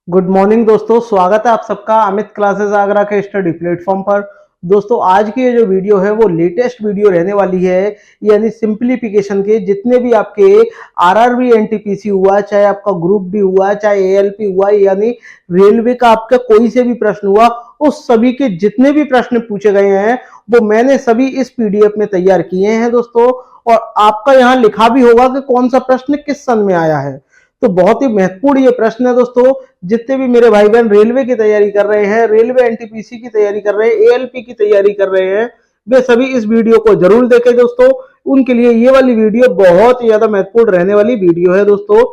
Good morning दोस्तों, स्वागत है आप सबका अमित क्लासेस आगरा के स्टडी प्लेटफॉर्म पर। दोस्तों आज की ये जो वीडियो है वो लेटेस्ट वीडियो रहने वाली है, यानी सिंप्लीफिकेशन के जितने भी आपके आरआरबी एनटीपीसी हुआ, चाहे आपका ग्रुप डी हुआ, चाहे एएलपी हुआ, यानी रेलवे का आपका कोई से भी प्रश्न हुआ, उस सभी के जितने भी प्रश्न पूछे गए हैं वो मैंने सभी इस पीडीएफ में तैयार किए हैं दोस्तों। और आपका यहाँ लिखा भी होगा कि कौन सा प्रश्न किस सन में आया है। तो बहुत ही महत्वपूर्ण ये प्रश्न है दोस्तों। जितने भी मेरे भाई बहन रेलवे की तैयारी कर रहे हैं, रेलवे एनटीपीसी की तैयारी कर रहे हैं, एएलपी की तैयारी कर रहे हैं, वे सभी इस वीडियो को जरूर देखें दोस्तों। उनके लिए ये वाली वीडियो बहुत ही ज्यादा महत्वपूर्ण रहने वाली वीडियो है दोस्तों।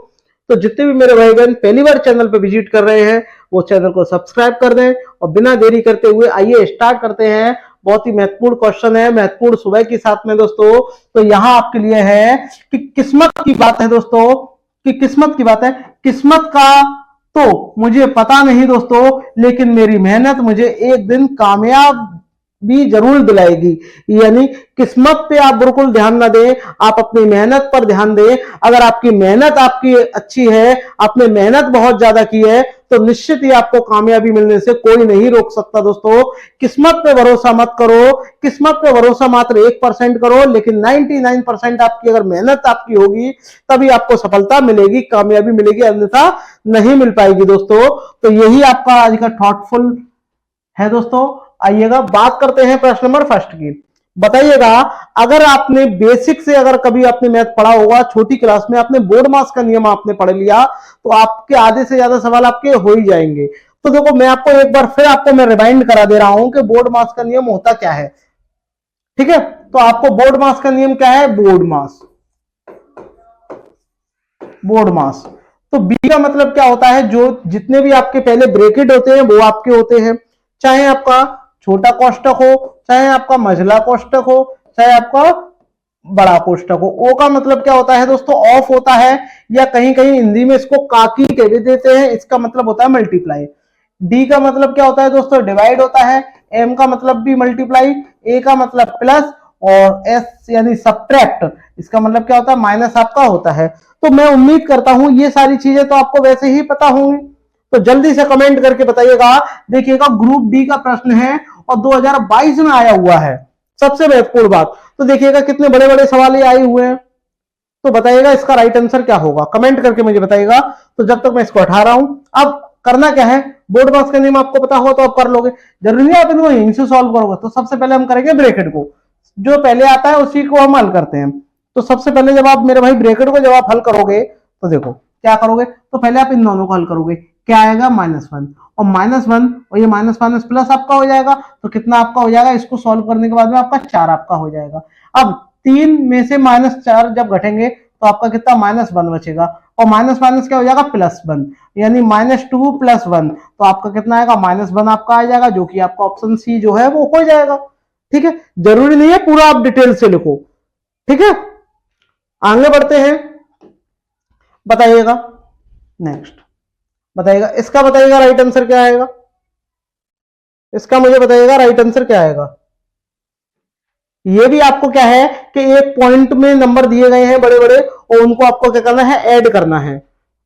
तो जितने भी मेरे भाई बहन पहली बार चैनल पर विजिट कर रहे हैं वो चैनल को सब्सक्राइब कर दें। और बिना देरी करते हुए आइए स्टार्ट करते हैं। बहुत ही महत्वपूर्ण क्वेश्चन है, महत्वपूर्ण सुबह के साथ में दोस्तों। तो यहाँ आपके लिए है कि किस्मत की बात है दोस्तों, कि किस्मत की बात है। किस्मत का तो मुझे पता नहीं दोस्तों, लेकिन मेरी मेहनत मुझे एक दिन कामयाब भी जरूर दिलाएगी। यानी किस्मत पे आप बिल्कुल ध्यान ना दें, आप अपनी मेहनत पर ध्यान दें। अगर आपकी मेहनत आपकी अच्छी है, आपने मेहनत बहुत ज्यादा की है, तो निश्चित ही आपको कामयाबी मिलने से कोई नहीं रोक सकता दोस्तों। किस्मत पे भरोसा मत करो, किस्मत पे भरोसा मात्र 1% करो, लेकिन 99% आपकी अगर मेहनत आपकी होगी तभी आपको सफलता मिलेगी, कामयाबी मिलेगी, अन्यथा नहीं मिल पाएगी दोस्तों। तो यही आपका आज का थॉटफुल है दोस्तों। आइएगा बात करते हैं प्रश्न नंबर फर्स्ट की। बताइएगा, अगर आपने बेसिक से अगर कभी आपने मैथ पढ़ा होगा, छोटी क्लास में आपने बोर्ड मास का नियम आपने पढ़ लिया, तो आपके आधे से ज्यादा सवाल आपके हो ही जाएंगे। तो देखो मैं आपको एक बार फिर आपको मैं रिमाइंड करा दे रहा हूं कि बोर्ड मास का नियम होता क्या है। ठीक है, तो आपको बोर्ड मास का नियम क्या है? बोर्ड मास, बोर्ड मास। तो बी का मतलब क्या होता है? जो जितने भी आपके पहले ब्रैकेट होते हैं वो आपके होते हैं, चाहे आपका छोटा कोष्टक हो, चाहे आपका मझला कोष्टक हो, चाहे आपका बड़ा कोष्टक हो। ओ का मतलब क्या होता है दोस्तों? ऑफ होता है, या कहीं कहीं हिंदी में इसको काकी कह भी देते हैं, इसका मतलब होता है मल्टीप्लाई। डी का मतलब क्या होता है दोस्तों? डिवाइड होता है। एम का मतलब भी मल्टीप्लाई, ए का मतलब प्लस, और एस यानी सब्ट्रैक्ट, इसका मतलब क्या होता है? माइनस आपका होता है। तो मैं उम्मीद करता हूं ये सारी चीजें तो आपको वैसे ही पता होंगी, तो जल्दी से कमेंट करके बताइएगा। देखिएगा ग्रुप डी का प्रश्न है और 2022 में आया हुआ है, सबसे महत्वपूर्ण बात। तो देखिएगा कितने बड़े बड़े सवाल ये आए हुए हैं। तो बताइएगा इसका राइट आंसर क्या होगा, कमेंट करके मुझे बताइएगा। तो जब तक मैं इसको हटा रहा हूं, अब करना क्या है? बोर्ड मास का नियम आपको पता हो तो आप कर लोगे, जरूरी नहीं आप इनको यहीं से सॉल्व करोगे। तो सबसे पहले हम करेंगे ब्रैकेट को, जो पहले आता है उसी को हम हल करते हैं। तो सबसे पहले जब आप मेरे भाई ब्रैकेट को जब आप हल करोगे तो देखो क्या करोगे। तो पहले आप इन दोनों को हल करोगे, क्या आएगा? -1, और -1 और ये माइनस माइनस प्लस आपका हो जाएगा। तो कितना आपका हो जाएगा? इसको सॉल्व करने के बाद में आपका 4 आपका हो जाएगा। अब 3 में से -4 जब घटेंगे तो आपका कितना? -1 बचेगा, और माइनस माइनस क्या हो जाएगा? +1, यानी -2 + 1, तो आपका कितना आएगा? -1 आपका आ जाएगा, जो कि आपका ऑप्शन सी जो है वो हो जाएगा। ठीक है, जरूरी नहीं है पूरा आप डिटेल से लिखो। ठीक है, आगे बढ़ते हैं। बताइएगा नेक्स्ट, बताइएगा इसका, बताइएगा राइट आंसर क्या आएगा? इसका मुझे बताइएगा राइट आंसर क्या आएगा। ये भी आपको क्या है कि एक पॉइंट में नंबर दिए गए हैं बड़े बड़े, और उनको आपको क्या करना है? ऐड करना है।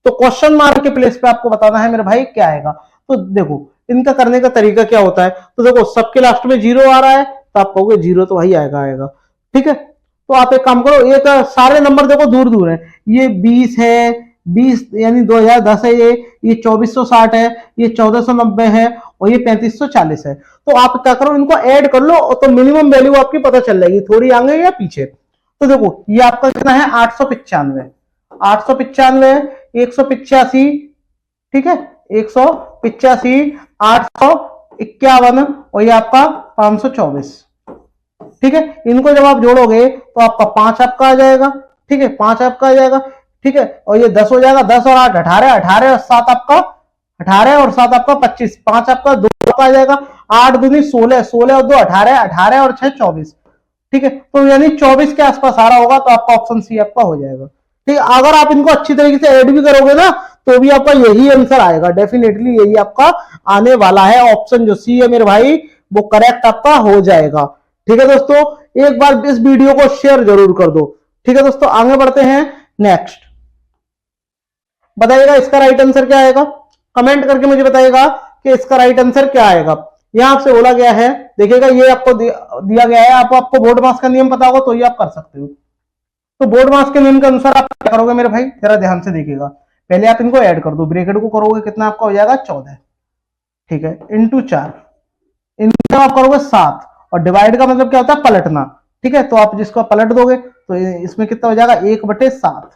तो क्वेश्चन मार्क के प्लेस पे आपको बताना है मेरे भाई क्या आएगा। तो देखो इनका करने का तरीका क्या होता है। तो देखो सबके लास्ट में 0 आ रहा है, तो आप कहोगे 0 तो वही आएगा आएगा। ठीक है, तो आप एक काम करो, एक सारे नंबर देखो दूर दूर है। ये 20 है, 20 यानी 2010 है, ये 2460 है, ये 1490 है, और ये 3540 है। तो आप क्या करो, इनको ऐड कर लो, तो मिनिमम वैल्यू आपकी पता चल जाएगी, थोड़ी आगे या पीछे। तो देखो ये आपका कितना है? 895, 895, 185, ठीक है, 185, 851, और ये आपका 524। ठीक है, इनको जब आप जोड़ोगे तो आपका 5 आपका आ जाएगा। ठीक है, 5 आपका आ जाएगा। ठीक है, और ये 10 हो जाएगा, 10 और 8 18, 18 और 7 आपका 18, और 7 आपका 25, 5 आपका 2 आपका आ जाएगा, 8 दूनी 16, 16 और 2 18, 18 और 6 24। ठीक है, तो यानी 24 के आसपास आ रहा होगा, तो आपका ऑप्शन सी आपका हो जाएगा। ठीक है, अगर आप इनको अच्छी तरीके से ऐड भी करोगे ना तो भी आपका यही आंसर आएगा, डेफिनेटली यही आपका आने वाला है। ऑप्शन जो सी है मेरे भाई वो करेक्ट आपका हो जाएगा। ठीक है दोस्तों, एक बार इस वीडियो को शेयर जरूर कर दो। ठीक है दोस्तों, आगे बढ़ते हैं नेक्स्ट। बताइएगा इसका राइट आंसर क्या आएगा। कमेंट करके मुझे बताइएगा कि इसका राइट आंसर क्या आएगा। यहां आपसे बोला गया है, देखिएगा ये आपको दिया गया है, आपको बोर्ड मास का नियम पता होगा तो ये आप कर सकते हो। तो बोर्ड मास के नियम के अनुसार आप क्या करोगे मेरे भाई, जरा ध्यान से देखिएगा। पहले आप इनको ऐड कर दो, ब्रैकेट को करोगे कितना आपका हो जाएगा 14, ठीक है, इंटू 4, इनका आप करोगे 7, और डिवाइड का मतलब क्या होता है पलटना, ठीक है। तो आप जिसको पलट दोगे तो इसमें कितना हो जाएगा 1/7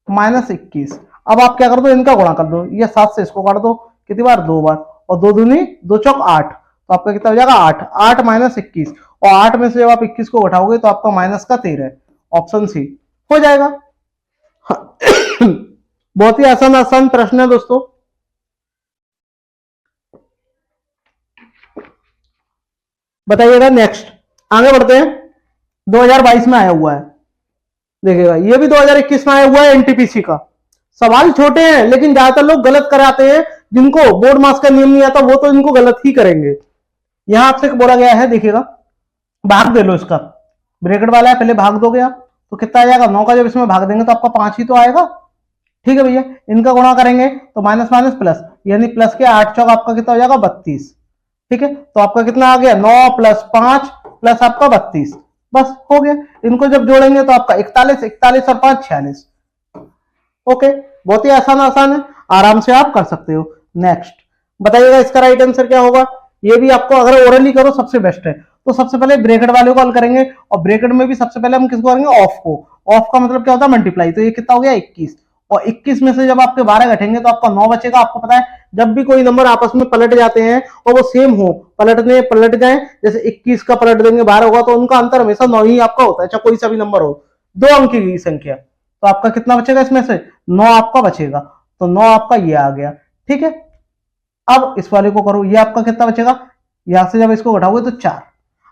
माइनस 21। अब आप क्या कर दो, इनका गुणा कर दो, ये 7 से इसको काट दो, कितनी बार 2 बार, और 2 दूनी 2 चौक 8, तो आपका कितना हो जाएगा 8, 8 माइनस 21, और 8 में से जब आप 21 को उठाओगे तो आपका माइनस का 13, ऑप्शन सी हो जाएगा। बहुत ही आसान आसान प्रश्न है दोस्तों। बताइएगा नेक्स्ट, आगे बढ़ते हैं। 2022 में आया हुआ है, देखिएगा ये भी 2021 में आया हुआ है एनटीपीसी का। सवाल छोटे हैं लेकिन ज्यादातर लोग गलत कराते हैं, जिनको बोर्ड मास का नियम नहीं आता वो तो इनको गलत ही करेंगे। यहां आपसे बोला गया है, देखिएगा भाग दे लो इसका, ब्रैकेट वाला है, पहले भाग दोगे आप तो कितना आ जाएगा 9 का, जब इसमें भाग देंगे तो आपका 5 ही तो आएगा, ठीक है भैया। इनका गुणा करेंगे तो माइनस माइनस प्लस, यानी प्लस के 8 चौक आपका कितना हो जाएगा 32, ठीक है। तो आपका कितना आ गया 9 + 5 + आपका 32, बस हो गया। इनको जब जोड़ेंगे तो आपका 41, 41 और 5 46, ओके। बहुत ही आसान आसान है, आराम से आप कर सकते हो। नेक्स्ट बताइएगा इसका राइट आंसर क्या होगा। ये भी आपको अगर ओरली करो सबसे बेस्ट है। तो सबसे पहले ब्रैकेट वाले को हल करेंगे, और ब्रैकेट में भी सबसे पहले हम किसको करेंगे, ऑफ को। ऑफ का मतलब क्या होता है मल्टीप्लाई, तो ये कितना हो गया 21, और 21 में से जब आपके 12 घटेंगे तो आपका 9 बचेगा। आपको पता है जब भी कोई नंबर आपस में पलट जाते हैं और वो सेम हो, पलट जाए, जैसे 21 का पलट देंगे 12 होगा तो उनका अंतर हमेशा 9 ही आपका होता है, चाहे कोई सा भी नंबर हो, 2 अंक की संख्या। तो आपका कितना बचेगा इसमें से 9 आपका बचेगा, तो 9 आपका ये आ गया, ठीक है। अब इस वाले को करो, ये आपका कितना बचेगा, यहां से जब इसको घटाओगे तो 4,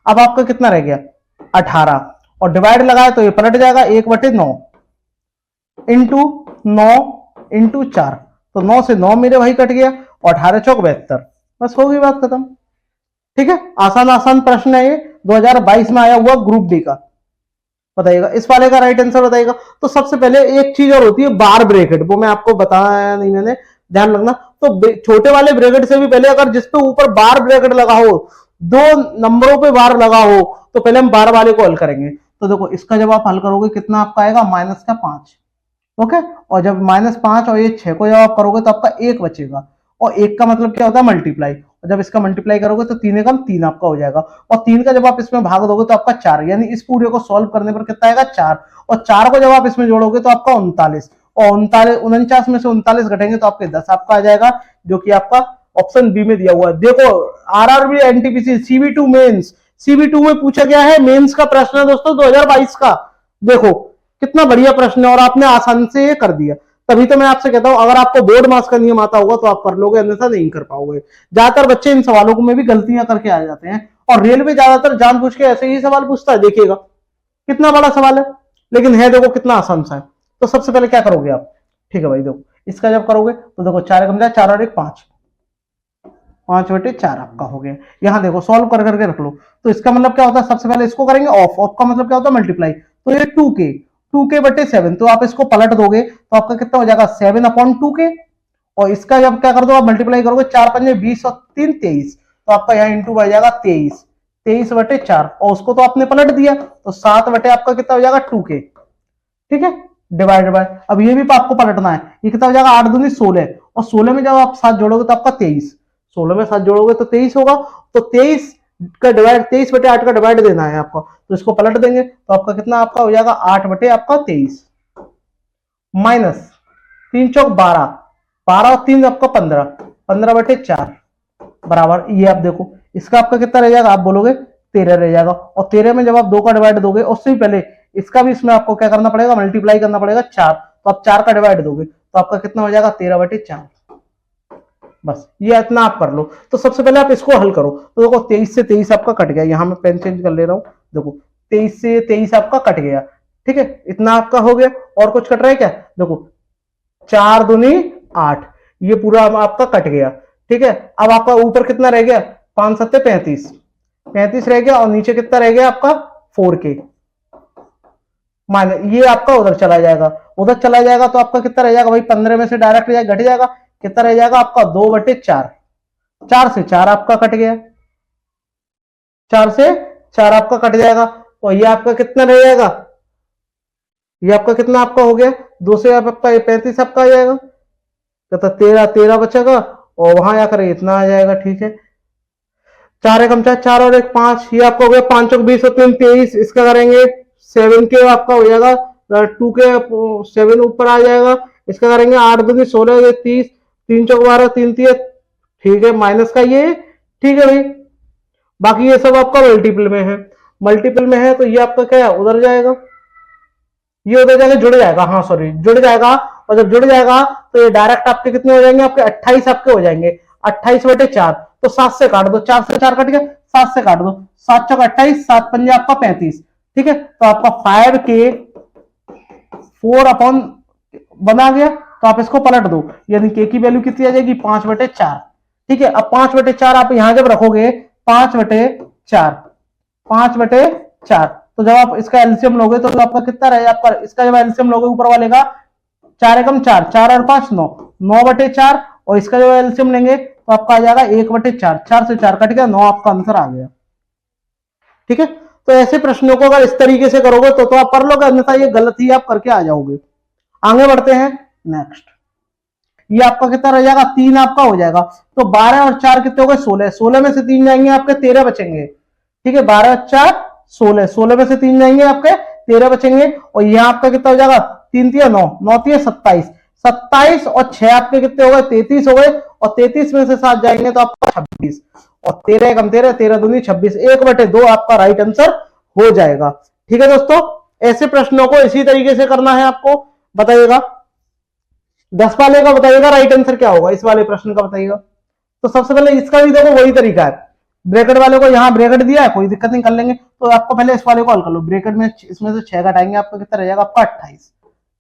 अब आपका कितना रह गया 18, और डिवाइड लगाए तो ये पलट जाएगा 1/9 इंटू 9 इंटू 4, तो 9 से 9 मेरे भाई कट गया, और 18 चौक 72, बस हो गई बात खत्म, ठीक है। आसान आसान प्रश्न है ये, 2022 में आया हुआ ग्रुप डी का। बताइएगा इस वाले का राइट आंसर बताइएगा। तो सबसे पहले एक चीज और होती है बार ब्रैकेट, वो मैं आपको बताया नहीं मैंने, ध्यान रखना। तो छोटे वाले ब्रैकेट से भी पहले अगर जिस पे ऊपर बार ब्रैकेट लगा हो, 2 नंबरों पे बार लगा हो, तो पहले हम बार वाले को हल करेंगे। तो देखो इसका जब आप हल करोगे कितना आपका आएगा -5, ओके। और जब -5 और ये 6 को जब आप करोगे तो आपका 1 बचेगा, और 1 का मतलब क्या होता है मल्टीप्लाई, और जब इसका मल्टीप्लाई करोगे तो 3 एकम 3 आपका हो जाएगा, और 3 का जब आप इसमें भाग दोगे तो आपका 4, यानी इस पूरे को सॉल्व करने पर कितना आएगा 4, और 4 को जब आप इसमें जोड़ोगे तो आपका 39, और 49 में से 39 घटेंगे तो आपके 10 आपका आ जाएगा, जो कि आपका ऑप्शन बी में दिया हुआ है। देखो आरआरबी एनटीपीसी सीबी2 मेंस, सीबी2 में पूछा गया है, मेंस का प्रश्न है दोस्तों 2022 का। देखो कितना बढ़िया प्रश्न है, और आपने आसान से ये कर दिया। तभी तो मैं आपसे कहता हूं अगर आपको बोर्ड मास का नियम आता होगा तो आप कर लोगे, अन्यथा नहीं कर पाओगे। ज्यादातर बच्चे इन सवालों में भी गलतियां करके आ जाते हैं, और रेलवे ज्यादातर जानबूझ के ऐसे ही सवाल पूछता है। देखिएगा कितना बड़ा सवाल है, लेकिन है देखो कितना आसान सा है। तो सबसे पहले क्या करोगे आप, ठीक है भाई, देखो इसका जब करोगे तो देखो 4 कम जाए, 4 और 1 5, 5/4 आपका हो गया। यहां देखो सॉल्व कर करके रख लो। तो इसका मतलब क्या होता है, सबसे पहले इसको करेंगे ऑफ, ऑफ का मतलब क्या होता है मल्टीप्लाई, तो ये 2k/7, तो आप इसको पलट दोगे तो आपका कितना हो जाएगा 7/2k, और इसका जब क्या कर दो आप मल्टीप्लाई करोगे, 4 पंजे 20 और 3 23, तो आपका यहाँ इंटू बढ़ जाएगा 23, 23/4, और उसको तो आपने पलट दिया, तो 7 आपका कितना हो जाएगा 2k, ठीक है, डिवाइडेड बाय, अब ये भी आपको पलटना है, ये कितना हो जाएगा 8 दूनी 16, और 16 में जब आप 7 जोड़ोगे तो आपका 23, 16 में 7 जोड़ोगे तो 23 होगा, तो 23 का डिवाइड 23/8 का डिवाइड देना है आपको, तो इसको पलट देंगे तो आपका कितना आपका हो जाएगा 8/23 माइनस 3 चौक 12, 12 और 3 आपका 15, 15/4 बराबर, ये आप देखो इसका आपका कितना रह जाएगा, आप बोलोगे 13 रह जाएगा, और 13 में जब आप 2 का डिवाइड दोगे, उससे भी पहले इसका भी इसमें आपको क्या करना पड़ेगा, मल्टीप्लाई करना पड़ेगा 4, तो आप 4 का डिवाइड दोगे तो आपका कितना हो जाएगा 13/4, बस ये इतना आप कर लो। तो सबसे पहले आप इसको हल करो, तो देखो 23 से 23 आपका कट गया, यहां मैं पेन चेंज कर ले रहा हूं, देखो 23 से 23 आपका कट गया, ठीक है, इतना आपका हो गया। और कुछ कट रहा है क्या, देखो 4 दूनी 8, ये पूरा आपका कट गया, ठीक है। अब आपका ऊपर कितना रह गया 5 7 35, 35 रह गया, और नीचे कितना रह गया आपका 4k, मान ये आपका उधर चला जाएगा, उधर चला जाएगा तो आपका कितना रह जाएगा भाई, 15 में से डायरेक्ट घट जाएगा, कितना रह जाएगा आपका 2/4। 4 से 4 आपका कट गया, 4 से 4 आपका कट जाएगा, और ये आपका कितना रह जाएगा, ये आपका कितना आपका हो गया, 2 से आपका 35 आपका आ जाएगा, तो 13 13 बचेगा, और वहां जाकर इतना आ जाएगा। ठीक है, 4 एकम 4, 4 और 1 5, ये आपका हो गया 5 चौक 20 और 3 23। इसका करेंगे 7 के आपका हो जाएगा 2 के 7 ऊपर आ जाएगा। इसका करेंगे 8 दूनी 16, ये 30, 3 चौक 12, 3 3। ठीक है, माइनस का ये, ठीक है भाई। बाकी ये सब आपका मल्टीपल में है, मल्टीपल में है तो ये आपका क्या है, उधर जाएगा, ये उधर जाके जुड़ जाएगा, हाँ सॉरी जुड़ जाएगा। और जब जुड़ जाएगा तो ये डायरेक्ट आपके कितने हो जाएंगे, आपके 28 आपके हो जाएंगे, 28/4। तो 7 से काट दो, 4 से 4 कट गया, 7 से काट दो, 7 चौक 28, 7 पंजे आपका 35। ठीक है, तो आपका 5 के 4 अपॉन बना गया। तो आप इसको पलट दो, यानी के की वैल्यू कितनी आ जाएगी, 5/4। ठीक है, अब 5/4 आप यहां जब रखोगे, 5/4, 5/4, तो जब आप इसका एलसीएम लोगे तो आपका कितना रहेगा, आपका इसका जब एलसीएम लोगे ऊपर वाले का, 4 एकम 4, 4 और 5 9, 9/4, और इसका जो एलसीएम लेंगे तो आपका आ जाएगा 1/4, 4 से 4 कट गया, 9 आपका आंसर आ गया। ठीक है, तो ऐसे प्रश्नों को अगर इस तरीके से करोगे तो आप कर लोगे, अन्यथा ये गलत ही आप करके आ जाओगे। आगे बढ़ते हैं नेक्स्ट, ये आपका कितना रह जाएगा, 3 आपका हो जाएगा। तो 12 और 4 कितने हो गए, 16, 16 में से 3 जाएंगे आपके 13 बचेंगे। ठीक है, 12 और 4 16, 16 में से 3 जाएंगे आपके 13 बचेंगे, और यहाँ आपका कितना हो जाएगा, 3 3 9, 9 3 27, 27 और 6 आपके कितने हो गए, 33 हो गए, और 33 में से 7 जाएंगे तो आपका 26, और 13 एकम 13, 13 दूनी 26, 1/2 आपका राइट आंसर हो जाएगा। ठीक है दोस्तों, ऐसे प्रश्नों को इसी तरीके से करना है आपको। बताइएगा 10 वाले का, बताइएगा राइट आंसर क्या होगा, इस वाले प्रश्न का बताइएगा। तो सबसे पहले इसका भी देखो वही तरीका है, ब्रैकेट वाले को यहाँ ब्रैकेट दिया है, कोई दिक्कत नहीं, कर लेंगे। तो आपको पहले इस वाले को हल कर लो, ब्रैकेट में इसमें से 6 घटाएंगे, आपका कितना रह जाएगा, आपका 28।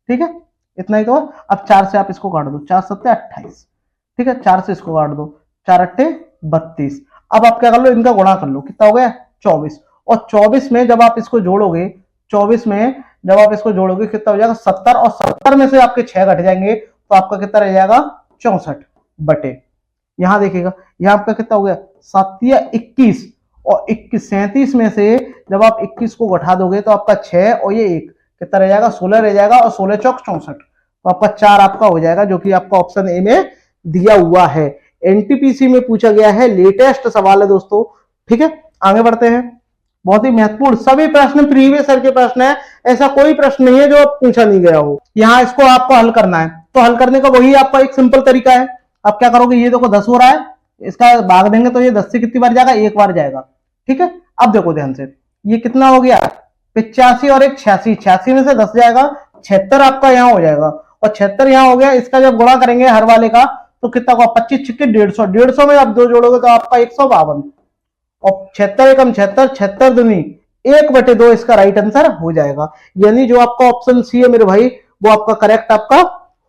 ठीक है, इतना ही तो। अब 4 से आप इसको काट दो, 4 7 28। ठीक है, 4 से इसको काट दो, 4 8 32। अब आप क्या कर लो, इनका गुणा कर लो, कितना हो गया, 24। और 24 में जब आप इसको जोड़ोगे, 24 में जब आप इसको जोड़ोगे कितना हो जाएगा, 70, और 70 में से आपके 6 घट जाएंगे तो आपका कितना रह जाएगा, 64 यहां देखिएगा, यहां आपका कितना हो गया, 7 या 21, और 37 में से जब आप 21 को घटा दोगे तो आपका 6 और ये 1 कितना रह जाएगा, 16 रह जाएगा, और 16 चौक 64, तो आपका 4 आपका हो जाएगा, जो कि आपका ऑप्शन ए में दिया हुआ है। एनटीपीसी में पूछा गया है, लेटेस्ट सवाल है दोस्तों। ठीक है, आगे बढ़ते हैं। बहुत ही महत्वपूर्ण, सभी प्रश्न प्रीवियस ईयर के प्रश्न है, ऐसा कोई प्रश्न नहीं है जो पूछा नहीं गया हो। यहाँ इसको आपको हल करना है, तो हल करने का वही आपका एक सिंपल तरीका है। आप क्या करोगे, ये देखो 10 हो रहा है, इसका भाग देंगे तो ये 10 से कितनी बार जाएगा, एक बार जाएगा। ठीक है, अब देखो ध्यान से, ये कितना हो गया, 85 और एक 86, 86 में से 10 जाएगा, 76 आपका यहाँ हो जाएगा, और 76 यहाँ हो गया। इसका जब गुणा करेंगे हर वाले का तो कितना होगा, 25 छिक्के 150, 150 में आप 2 जोड़ोगे तो आपका 152, और 76 एकम 76, 76 दूनी 1/2 इसका राइट आंसर हो जाएगा। यानी जो आपका ऑप्शन सी है मेरे भाई, वो आपका करेक्ट आपका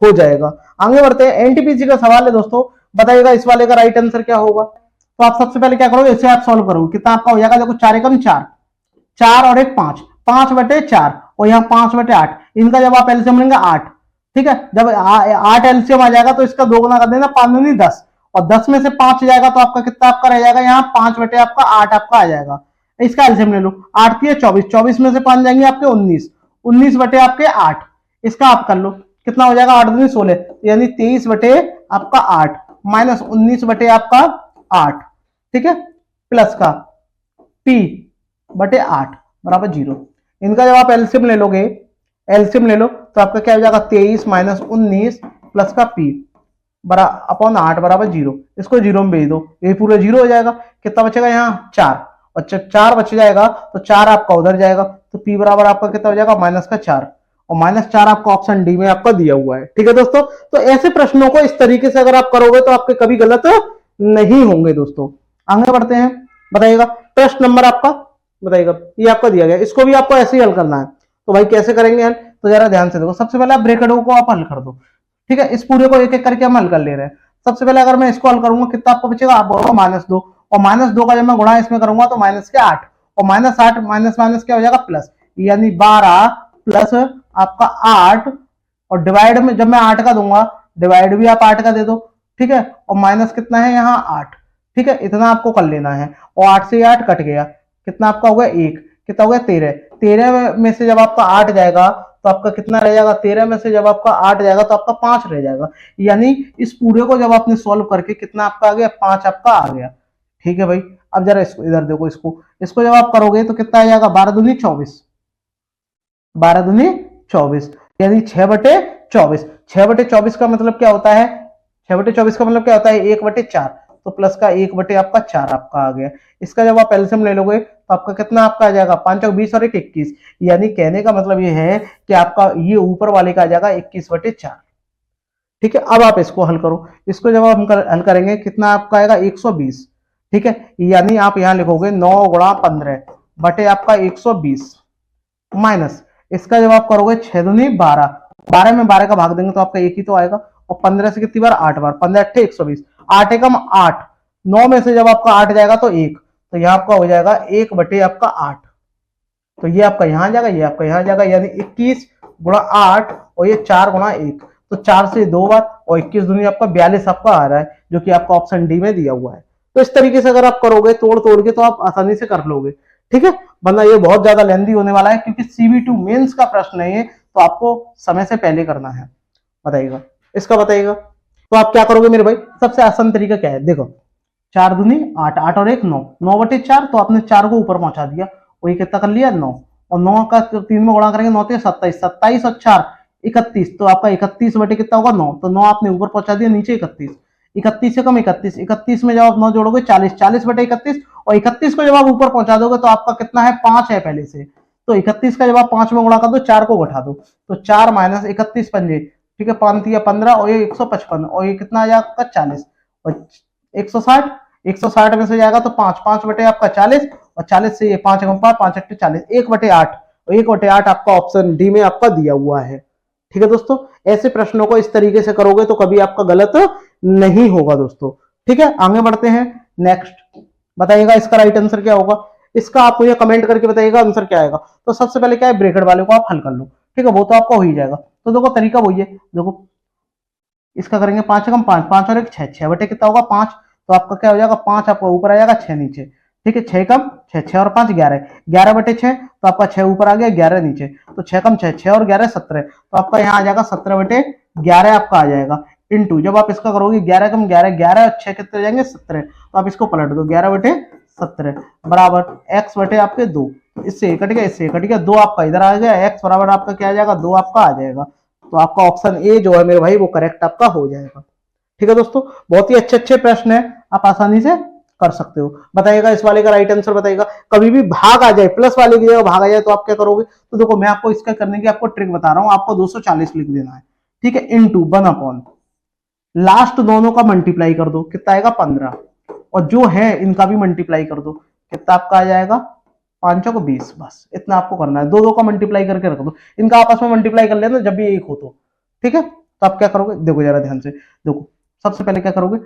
हो जाएगा। आगे बढ़ते हैं, एनटीपीसी का सवाल है दोस्तों, बताइएगा इस वाले का राइट आंसर क्या होगा। तो आप सबसे पहले क्या करोगे, इसे आप सॉल्व करोगे, कितना आपका हो जाएगा, देखो 4 एकम 4, 4 और एक 5, 5/4, और यहाँ 5/8, इनका जब आप एलसीएम लेंगे 8। ठीक है, जब 8 एलसीएम आ जाएगा तो इसका 2 गुना कर देना, 5 दूनी 10, और 10 में से 5 जाएगा तो आपका कितना आपका रह जाएगा, यहाँ 5/8 आपका आ जाएगा। इसका एलसीएम ले लो, 8 3 24, 24 में से 5 जाएंगे आपके 19, 19/8। इसका आप कर लो, कितना हो जाएगा, 8 दूनी 16, यानी 23/8 माइनस 19/8। ठीक है, प्लस का p/8 बराबर 0। इनका जब आप एलसीएम ले लोगे, एलसीएम ले लो तो आपका क्या हो जाएगा, 23 माइनस 19 प्लस का p अपॉन 8 बराबर 0। इसको 0 में भेज दो, ये पूरा 0 हो जाएगा। कितना बचेगा यहाँ, 4, और 4 बच जाएगा तो 4 आपका उधर जाएगा, तो p बराबर आपका कितना हो जाएगा, -4, और -4 आपका ऑप्शन डी में आपका दिया हुआ है। ठीक है दोस्तों, तो ऐसे प्रश्नों को इस तरीके से अगर आप करोगे तो आपके कभी गलत नहीं होंगे दोस्तों। आगे बढ़ते हैं, बताइएगा प्रश्न नंबर आपका, बताइएगा ये आपका दिया गया, इसको भी आपको ऐसे ही हल करना है। तो भाई कैसे करेंगे हल, तो जरा ध्यान से देखो, सबसे पहले आप ब्रैकेटों को आप हल कर दो। ठीक है, इस पूरे को एक एक करके हम हल कर ले रहे हैं। सबसे पहले अगर मैं इसको हल करूंगा, कितना आपको बचेगा, आप बोलो -2, और -2 का जब मैं गुणा इसमें करूंगा तो -8, और -8 माइनस माइनस क्या हो जाएगा, प्लस, यानी 12 प्लस आपका 8, और डिवाइड में जब मैं 8 का दूंगा, डिवाइड भी आप 8 का दे दो, ठीक है, और माइनस कितना है यहाँ 8, ठीक है, इतना आपको कर लेना है। और 8 से 8 कट गया, कितना आपका होगा 1, कितना हो गया 13, 13 में से जब आपका 8 जाएगा तो आपका कितना रह जाएगा, 13 में से जब आपका 8 जाएगा तो आपका 5 रह जाएगा। यानी इस पूरे को जब आपने सॉल्व करके कितना आपका आ गया, 5 आपका आ गया। ठीक है भाई, अब जरा इसको इधर देखो, इसको जब आप करोगे तो कितना आ जाएगा, 12 दूनी 24, 12 दूनी 24, यानी 6/24। 6/24 का मतलब क्या होता है, 6/24 का मतलब क्या होता है, 1/4, तो प्लस का 1/4 आपका आ गया। इसका जब आप एलसीएम ले लोगे तो आपका कितना आपका आ जाएगा, 5 और 20 और 1 21, यानी कहने का मतलब ये है कि आपका ये ऊपर वाले का आ जाएगा 21/4। ठीक है, अब आप इसको हल करो, इसको जब हम हल करेंगे कितना आपका आएगा 120। ठीक है, यानी आप यहां लिखोगे 9 × 15 बटे आपका 120 माइनस इसका जब आप करोगे 6 दूनी 12, 12 में 12 का भाग देंगे तो आपका एक ही तो आएगा, और 15 से कितनी बार 8 बार, 15 8 120, 8 एकम 8, 9 में से जब आपका 8 जाएगा तो 1, तो यहाँ आपका हो जाएगा 1 बटे आपका 8, तो ये आपका यहाँ जाएगा, ये आपका यहाँ जाएगा, यानी 21 × 8 और ये 4 × 1, तो 4 से 2 बार और 21 दूनी आपका 42 आपका आ रहा है, जो कि आपका ऑप्शन डी में दिया हुआ है। तो इस तरीके से अगर आप करोगे तोड़ तोड़ के तो आप आसानी से कर लोगे। ठीक है, वरना ये बहुत ज्यादा लेंथी होने वाला है, क्योंकि CB2 मेंस का प्रश्न है ये, तो आपको समय से पहले करना है। बताइएगा, इसका बताइएगा। तो आप क्या करोगे मेरे भाई, सबसे आसान तरीका क्या है, देखो 4 दूनी 8, 8 और 1 9, 9/4, तो आपने 4 को ऊपर पहुंचा दिया, वही कितना कर लिया 9, और 9 का 3 में गुणा करेंगे 9 से 27, 27 और 4 31, तो आपका 31 बटे कितना होगा 9, तो 9 आपने ऊपर पहुंचा दिया, नीचे 31, 31 से कम 31, 31 में जब आप 9 जोड़ोगे 40, 40/31, और 31 को जब आप ऊपर पहुंचा दोगे तो आपका कितना है 5 है पहले से, तो 31 का जब आप 5 में गुणा कर दो 4 को घटा दो, तो 4 माइनस 31 पंजे, ठीक है, 5 या 15, और ये 155, और ये कितना आ जाएगा 40, और 160, 160 में से जाएगा तो 5, 5 बटे आपका 40, और 40 से ये 5 5 5 8 40, 1/8, और 1/8 आपका ऑप्शन डी में आपका दिया हुआ है। ठीक है दोस्तों, ऐसे प्रश्नों को इस तरीके से करोगे तो कभी आपका गलत नहीं होगा दोस्तों। ठीक है, आगे बढ़ते हैं, नेक्स्ट बताइएगा इसका राइट आंसर क्या होगा, इसका आप मुझे कमेंट करके बताइएगा आंसर क्या आएगा। तो सबसे पहले क्या है, ब्रैकेट वाले को आप हल कर लो, ठीक है, वो तो आपका हो ही जाएगा। तो देखो तरीका वही है, देखो इसका करेंगे 5 कम 5, 5 और 1 6, 6 बटे कितना होगा 5, तो आपका क्या हो जाएगा 5 आपका ऊपर आ जाएगा 6 नीचे, ठीक है, 6 कम 6, 6 और 5 11, 11/6, तो आपका 6 ऊपर आ गया 11 नीचे, तो 6 कम 6, 6 और 11 17, तो आपका यहाँ आ जाएगा 17/11 आपका आ जाएगा, इंटू जब आप इसका करोगे 11 कम 11, 11 और 6 कितने हो जाएंगे 17, तो आप इसको पलट दो 11/17 बराबर x बटे आपके 2, इससे कट गया, इससे कट गया, 2 आपका इधर आ गया, x बराबर आपका क्या आ जाएगा 2 आपका आ जाएगा, तो आपका ऑप्शन ए जो है मेरे भाई वो करेक्ट आपका हो जाएगा। ठीक है दोस्तों, बहुत ही अच्छे अच्छे प्रश्न है, आप आसानी से कर सकते हो। बताइएगा इस वाले का राइट आंसर बताइएगा। कभी भी भाग आ जाए, प्लस वाले की जगह भाग आ जाए तो आप क्या करोगे, तो देखो मैं आपको इसका करने की आपको ट्रिक बता रहा हूं, आपको 240 लिख देना है, ठीक है, इनटू 1/, लास्ट दोनों का मल्टीप्लाई कर दो, कितना आएगा 15, और जो है इनका भी मल्टीप्लाई कर दो, कितना आपका आ जाएगा 5 को 20, बस इतना आपको करना है, दो का मल्टीप्लाई करके रख दो, इनका आपस में मल्टीप्लाई कर लेना जब भी एक हो तो, ठीक है। तो आप क्या करोगे, देखो जरा ध्यान से, देखो सबसे पहले क्या करोगे,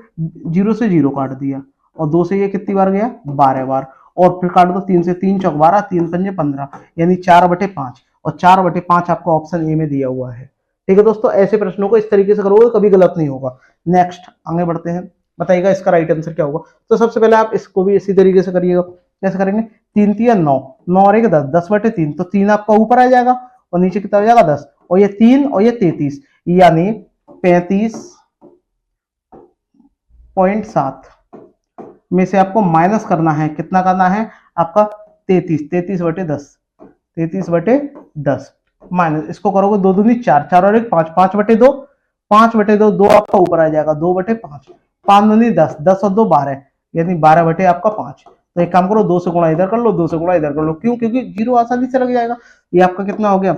0 से 0 काट दिया, और 2 से ये कितनी बार गया 12 बार, और फिर काट दो 3 से 3 चौक 12, 3 पंजे 15, यानी 4/5, और 4/5 आपका ऑप्शन ए में दिया हुआ है। ठीक है दोस्तों, ऐसे प्रश्नों को इस तरीके से करोगे कभी गलत नहीं होगा। नेक्स्ट आगे बढ़ते हैं, बताइएगा इसका राइट आंसर क्या होगा। तो सबसे पहले आप इसको भी इसी तरीके से करिएगा, कैसे करेंगे, 3 3 9, 9 और 1 10, 10/3, तो 3 आपका ऊपर आ जाएगा, और नीचे कितना हो जाएगा 10, और ये 3 और ये 33, यानी 35.7 में से आपको माइनस करना है, कितना करना है आपका 33, 33/10, 33/10 माइनस, इसको करोगे 2 दूनी 4, 4 और 1 5, 5/2, 5/2, 2 आपका ऊपर आ जाएगा 2/5, 5 दूनी 10, 10 और 2 12, यानी 12 आपका 5। तो एक काम करो, 2 से गुणा इधर कर लो, 2 से गुणा इधर कर लो, क्यों, क्योंकि 0 आसानी से लग जाएगा। ये आपका कितना हो गया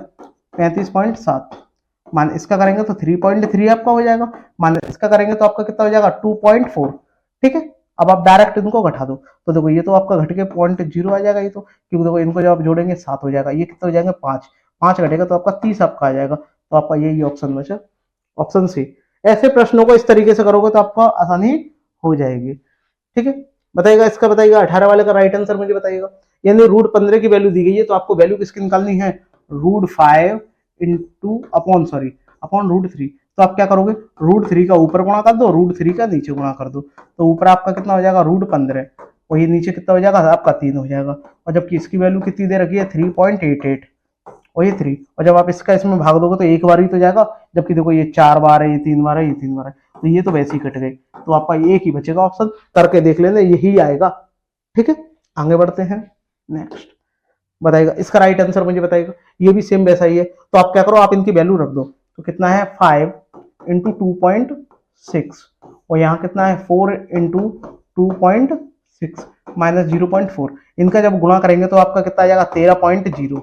35.7, मान इसका करेंगे तो 3.3 आपका हो जाएगा, मान इसका करेंगे तो आपका कितना हो जाएगा 2.4। ठीक है, अब आप डायरेक्ट इनको घटा दो, तो देखो ये तो आपका घट के 0.0 आ जाएगा, ये तो क्योंकि देखो इनको जब आप जोड़ेंगे 7 हो जाएगा, ये कितना हो जाएगा 5, 5 घटेगा तो आपका 30 आपका आ जाएगा, तो आपका यही ऑप्शन बचा, ऑप्शन सी। ऐसे प्रश्नों को इस तरीके से करोगे तो आपका आसानी हो जाएगी। ठीक है, बताइएगा इसका, बताइएगा 18 वाले का राइट आंसर मुझे बताइएगा। यानी √15 की वैल्यू दी गई है, तो आपको वैल्यू किसकी निकालनी है, √5 अपॉन √3, तो आप क्या करोगे, √3 का ऊपर गुणा कर दो, √3 का नीचे गुणा कर दो, तो ऊपर आपका कितना हो जाएगा √15 और ये नीचे कितना हो जाएगा आपका 3 हो जाएगा। और जबकि इसकी वैल्यू कितनी दे रखी है 3.88 और ये 3, और जब आप इसका इसमें भाग दोगे तो एक बार ही तो जाएगा, जबकि देखो ये 4 बार है, ये 3 बार है, ये 3 बार है, तो ये तो वैसे ही कट गए, तो आपका एक ही बचेगा ऑप्शन, करके देख लेना यही आएगा। ठीक है, आगे बढ़ते हैं। नेक्स्ट बताइएगा इसका राइट आंसर मुझे बताइएगा, ये भी सेम वैसा ही है। तो आप क्या करो, आप इनकी वैल्यू रख दो, तो कितना है 5 × 2.6 और यहाँ कितना है 4 × 2.6 माइनस 0.4, इनका जब गुणा करेंगे तो आपका कितना आ जाएगा 13.0,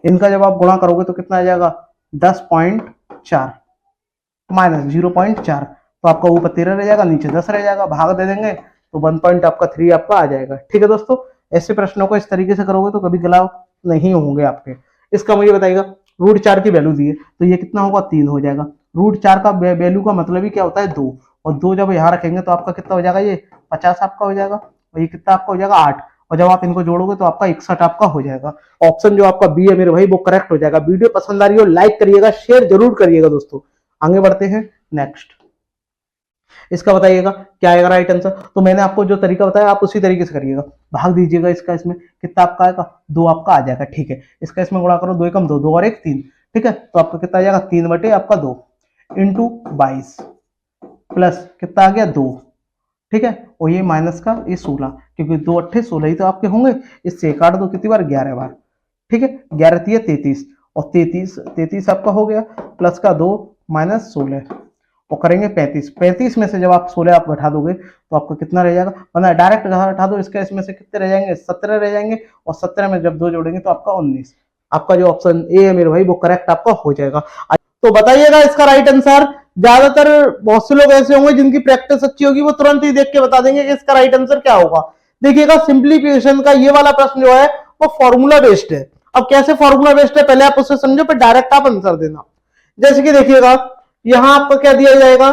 इनका जब आप गुणा करोगे तो कितना आ जाएगा 10.4 माइनस 0.4, तो आपका ऊपर 13 रह जाएगा, नीचे 10 रह जाएगा, भाग दे देंगे तो 1.3 आपका आ जाएगा। ठीक है दोस्तों, ऐसे प्रश्नों को इस तरीके से करोगे तो कभी गलत नहीं होंगे आपके। इसका मुझे बताइएगा √4 की वैल्यू दी है, तो ये कितना होगा 3 हो जाएगा। √4 का वैल्यू का मतलब ही क्या होता है 2, और 2 जब यहाँ रखेंगे तो आपका कितना हो जाएगा, ये 50 आपका हो जाएगा, और ये कितना आपका हो जाएगा 8, और जब आप इनको जोड़ोगे तो आपका 61 आपका हो जाएगा। ऑप्शन जो आपका बी है मेरे भाई वो करेक्ट हो जाएगा। वीडियो पसंद आ रही हो लाइक करिएगा, शेयर जरूर करिएगा दोस्तों। आगे बढ़ते हैं। नेक्स्ट इसका बताइएगा क्या आएगा राइट आंसर। तो मैंने आपको जो तरीका बताया आप उसी तरीके से करिएगा, भाग दीजिएगा इसका, इसमें कितना आपका आएगा 2 आपका आ जाएगा। ठीक है, इसका इसमें गुणा करो, 2 एकम 2, 2 और 1 3। ठीक है, तो आपका कितना आ जाएगा 3 बटे आपका 2 इंटू 22 प्लस कितना आ गया 2। ठीक है, और ये माइनस का ये 16, क्योंकि 2 अट्ठे 16 ही तो आपके होंगे, इससे काट दो कितनी बार 11 बार। ठीक है, 11 3 33 और 33 आपका हो गया, प्लस का 2 माइनस 16 और करेंगे 35। 35 में से जब आप 16 आप घटा दोगे तो आपका कितना रह जाएगा, मतलब डायरेक्ट घटा दो, इसका इसमें से कितने रह जाएंगे 17 रह जाएंगे, और 17 में जब 2 जोड़ेंगे तो आपका 19। आपका जो ऑप्शन ए है मेरे भाई वो करेक्ट आपका हो जाएगा। तो बताइएगा इसका राइट आंसर। ज्यादातर बहुत से लोग ऐसे होंगे जिनकी प्रैक्टिस अच्छी होगी, वो तुरंत ही देख के बता देंगे कि इसका राइट आंसर क्या होगा। देखिएगा सिंप्लीफिकेशन का ये वाला प्रश्न जो है वो फॉर्मूला बेस्ड है। अब कैसे फॉर्मूला बेस्ड है पहले आप उससे समझो, फिर डायरेक्ट आप आंसर देना। जैसे कि देखिएगा यहां आपका क्या दिया जाएगा,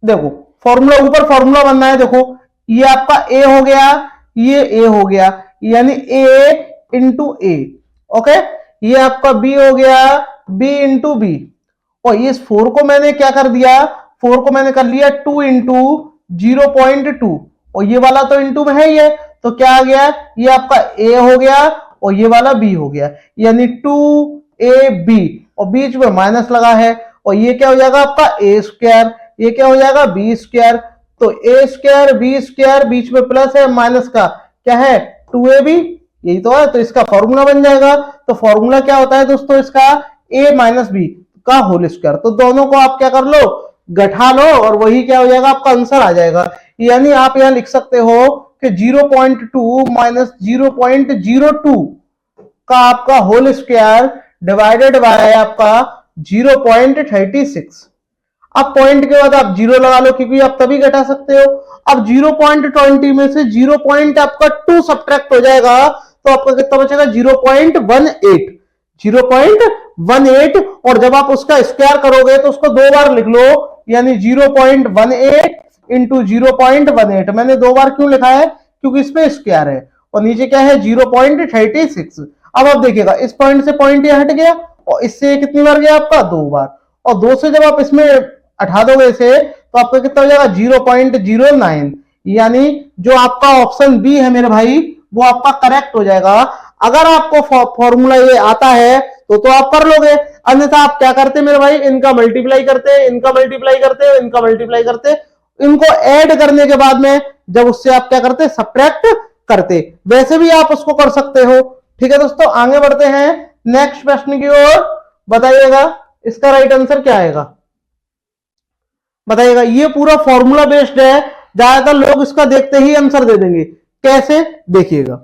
देखो फॉर्मूला ऊपर फॉर्मूला बनना है, देखो ये आपका ए हो गया, ये ए हो गया, यानी ए इंटू ए। ओके, ये आपका बी हो गया, बी इंटू बी, और इस 4 को मैंने क्या कर दिया, 4 को मैंने कर लिया 2 इंटू 0.2, और ये वाला तो इंटू में है ही है, तो क्या आ गया, ये आपका ए हो गया और ये वाला बी हो गया, यानी 2ab, और बीच में माइनस लगा है, और ये क्या हो जाएगा आपका ए स्क्वायर, ये क्या हो जाएगा बी स्क्वायर, तो ए स्क्वायर बी स्क्वायर, बीच में प्लस है, माइनस का क्या है 2ab, यही तो है, तो इसका फॉर्मूला बन जाएगा। तो फॉर्मूला क्या होता है दोस्तों इसका, a माइनस बी का होल स्क्वायर। तो दोनों को आप क्या कर लो, गठा लो, और वही क्या हो जाएगा आपका आंसर आ जाएगा। यानी आप यहां लिख सकते हो कि 0.2 माइनस 0.02 का आपका होल स्क्वायर डिवाइडेड बाय आपका 0.36। अब पॉइंट के बाद आप 0 लगा लो, क्योंकि आप तभी घटा सकते हो। अब 0.20 में से 0.2 सब्ट्रैक्ट हो जाएगा, तो आपका कितना बचेगा 0.18, 0.18, और जब आप उसका स्क्वायर करोगे तो उसको 2 बार लिख लो, यानी 0.18 इंटू 0.18। मैंने 2 बार क्यों लिखा है, क्योंकि इसमें स्क्वायर है, और नीचे क्या है 0.36। अब आप देखिएगा इस पॉइंट से पॉइंट ये हट गया, और इससे कितनी बार गया आपका 2 बार, और 2 से जब आप इसमें हटा दोगे इसे तो आपका कितना हो जाएगा 0.09, यानी जो आपका ऑप्शन बी है मेरे भाई वो आपका करेक्ट हो जाएगा। अगर आपको फॉर्मूला ये आता है तो आप कर लोगे, अन्यथा आप क्या करते मेरे भाई, इनका मल्टीप्लाई करते, इनका मल्टीप्लाई करते, इनका मल्टीप्लाई करते, इनको ऐड करने के बाद में जब उससे आप क्या करते सब्ट्रैक्ट करते। वैसे भी आप उसको कर सकते हो। ठीक है दोस्तों, आगे बढ़ते हैं नेक्स्ट प्रश्न की ओर। बताइएगा इसका राइट आंसर क्या आएगा, बताइएगा। ये पूरा फॉर्मूला बेस्ड है, ज्यादातर लोग इसका देखते ही आंसर दे देंगे। कैसे, देखिएगा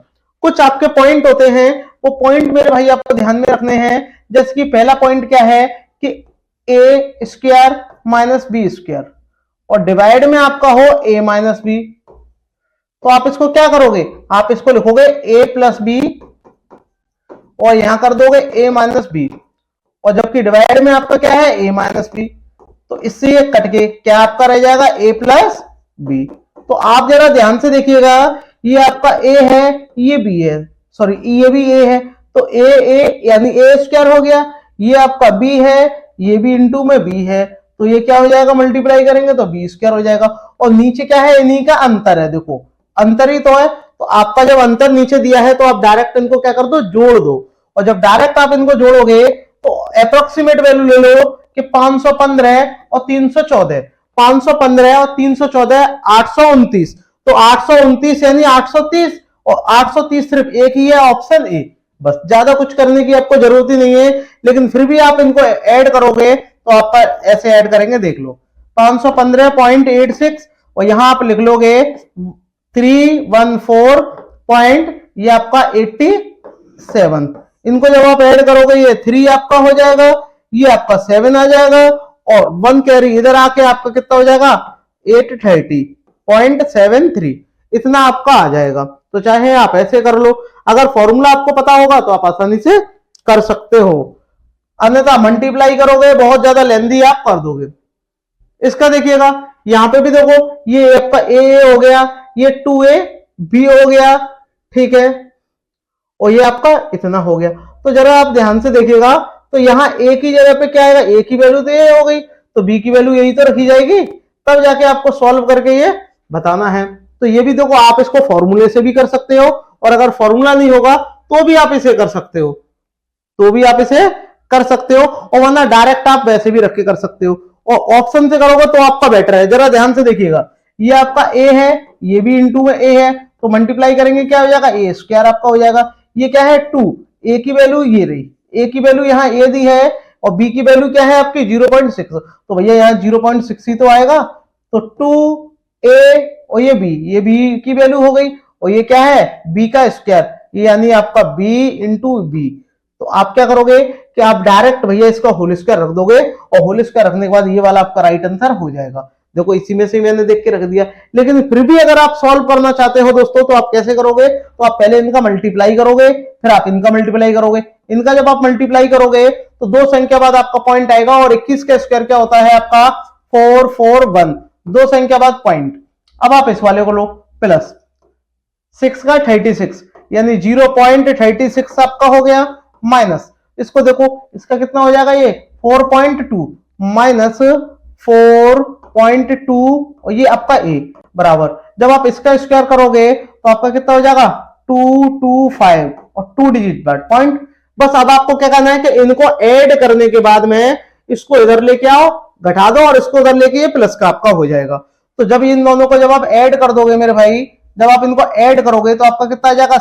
कुछ आपके पॉइंट होते हैं, वो पॉइंट मेरे भाई आपको ध्यान में रखने हैं। जैसे कि पहला पॉइंट क्या है कि ए स्क्वायर माइनस बी स्क्वायर, और डिवाइड में आपका हो ए माइनस बी, तो आप इसको क्या करोगे, आप इसको लिखोगे ए प्लस बी, और यहां कर दोगे ए माइनस बी, और जबकि डिवाइड में आपका क्या है ए माइनस बी, तो इससे ये कट के क्या आपका रह जाएगा ए प्लस बी। तो आप जरा ध्यान से देखिएगा, ये आपका ए है, ये बी है, सॉरी ये भी ए है, तो ए यानी ए स्क्वायर हो गया, ये आपका बी है, ये भी इंटू में बी है, तो ये क्या हो जाएगा, मल्टीप्लाई करेंगे तो बी स्क्वायर हो जाएगा। और नीचे क्या है, इन्हीं का अंतर है, देखो अंतर ही तो है। तो आपका जब अंतर नीचे दिया है तो आप डायरेक्ट इनको क्या कर दो, जोड़ दो। और जब डायरेक्ट आप इनको जोड़ोगे तो अप्रोक्सीमेट वैल्यू ले लो कि 515 और 314, 515 और 314 829, तो 829 यानी 830, और 830 सिर्फ एक ही है, ऑप्शन ए। बस ज्यादा कुछ करने की आपको जरूरत ही नहीं है, लेकिन फिर भी आप इनको ऐड करोगे तो आपका ऐसे ऐड करेंगे, देख लो 515.86 और यहां आप लिख लोगे 314 पॉइंट, ये आपका 87। इनको जब आप ऐड करोगे ये 3 आपका हो जाएगा, ये आपका 7 आ जाएगा, और 1 कैरी इधर आके आपका कितना हो जाएगा, 830.73, इतना आपका आ जाएगा। तो चाहे आप ऐसे कर लो, अगर फॉर्मूला आपको पता होगा तो आप आसानी से कर सकते हो, अन्यथा मल्टीप्लाई करोगे बहुत ज्यादा लेंदी आप कर दोगे। इसका देखिएगा यहां पे भी देखो, ये आपका ए हो गया, ये 2a बी हो गया, ठीक है, और ये आपका इतना हो गया। तो जरा आप ध्यान से देखिएगा, तो यहां ए की जगह पे क्या आएगा, ए की वैल्यू तो ये हो गई, तो बी की वैल्यू यही तो रखी जाएगी, तब जाके आपको सॉल्व करके ये बताना है। तो ये भी देखो आप इसको फॉर्मूले से भी कर सकते हो, और अगर फॉर्मूला नहीं होगा तो भी आप इसे कर सकते हो, तो भी आप इसे कर सकते हो, और वरना डायरेक्ट आप वैसे भी रख के कर सकते हो, और ऑप्शन से करोगे तो आपका बेटर है। जरा ध्यान से देखिएगा, ये आपका ए है, ये भी इंटू में ए है, तो मल्टीप्लाई करेंगे क्या हो जाएगा, ए स्क्वायर आपका हो जाएगा। ये क्या है 2, ए की वैल्यू ये रही, ए की वैल्यू यहाँ ए दी है, और बी की वैल्यू क्या है आपकी 0.6, तो भैया यहाँ 0.6 ही तो आएगा, तो 2a और ये बी की वैल्यू हो गई, और ये क्या है बी का स्क्वायर, ये यानी आपका b इंटू बी। तो आप क्या करोगे कि आप डायरेक्ट भैया इसका होल स्क्वायर रख दोगे, और होल स्क्वायर रखने के बाद ये वाला आपका राइट आंसर हो जाएगा। देखो इसी में से मैंने देख के रख दिया, लेकिन फिर भी अगर आप सॉल्व करना चाहते हो दोस्तों तो आप कैसे करोगे, तो आप पहले इनका मल्टीप्लाई करोगे, फिर आप इनका मल्टीप्लाई करोगे। इनका जब आप मल्टीप्लाई करोगे तो दो संख्या बाद आपका पॉइंट आएगा, और 21 का स्क्वायर क्या होता है आपका 441, दो संख्या बाद पॉइंट। अब आप इस वाले को लो प्लस 6 का 36, यानी 0.36 आपका हो गया, माइनस इसको देखो इसका कितना हो जाएगा, ये 4.2 माइनस 4.2, और ये आपका ए बराबर, जब आप इसका स्क्वायर करोगे तो आपका कितना हो जाएगा 225 और 2 डिजिट बाद पॉइंट। बस अब आपको क्या करना है कि इनको ऐड करने के बाद में इसको इधर लेके आओ, घटा दो, और इसको इधर लेके ये प्लस का आपका हो जाएगा। तो जब इन दोनों को जब आप ऐड कर दोगे मेरे भाई, जब आप इनको ऐड करोगे तो आपका कितना आ जाएगा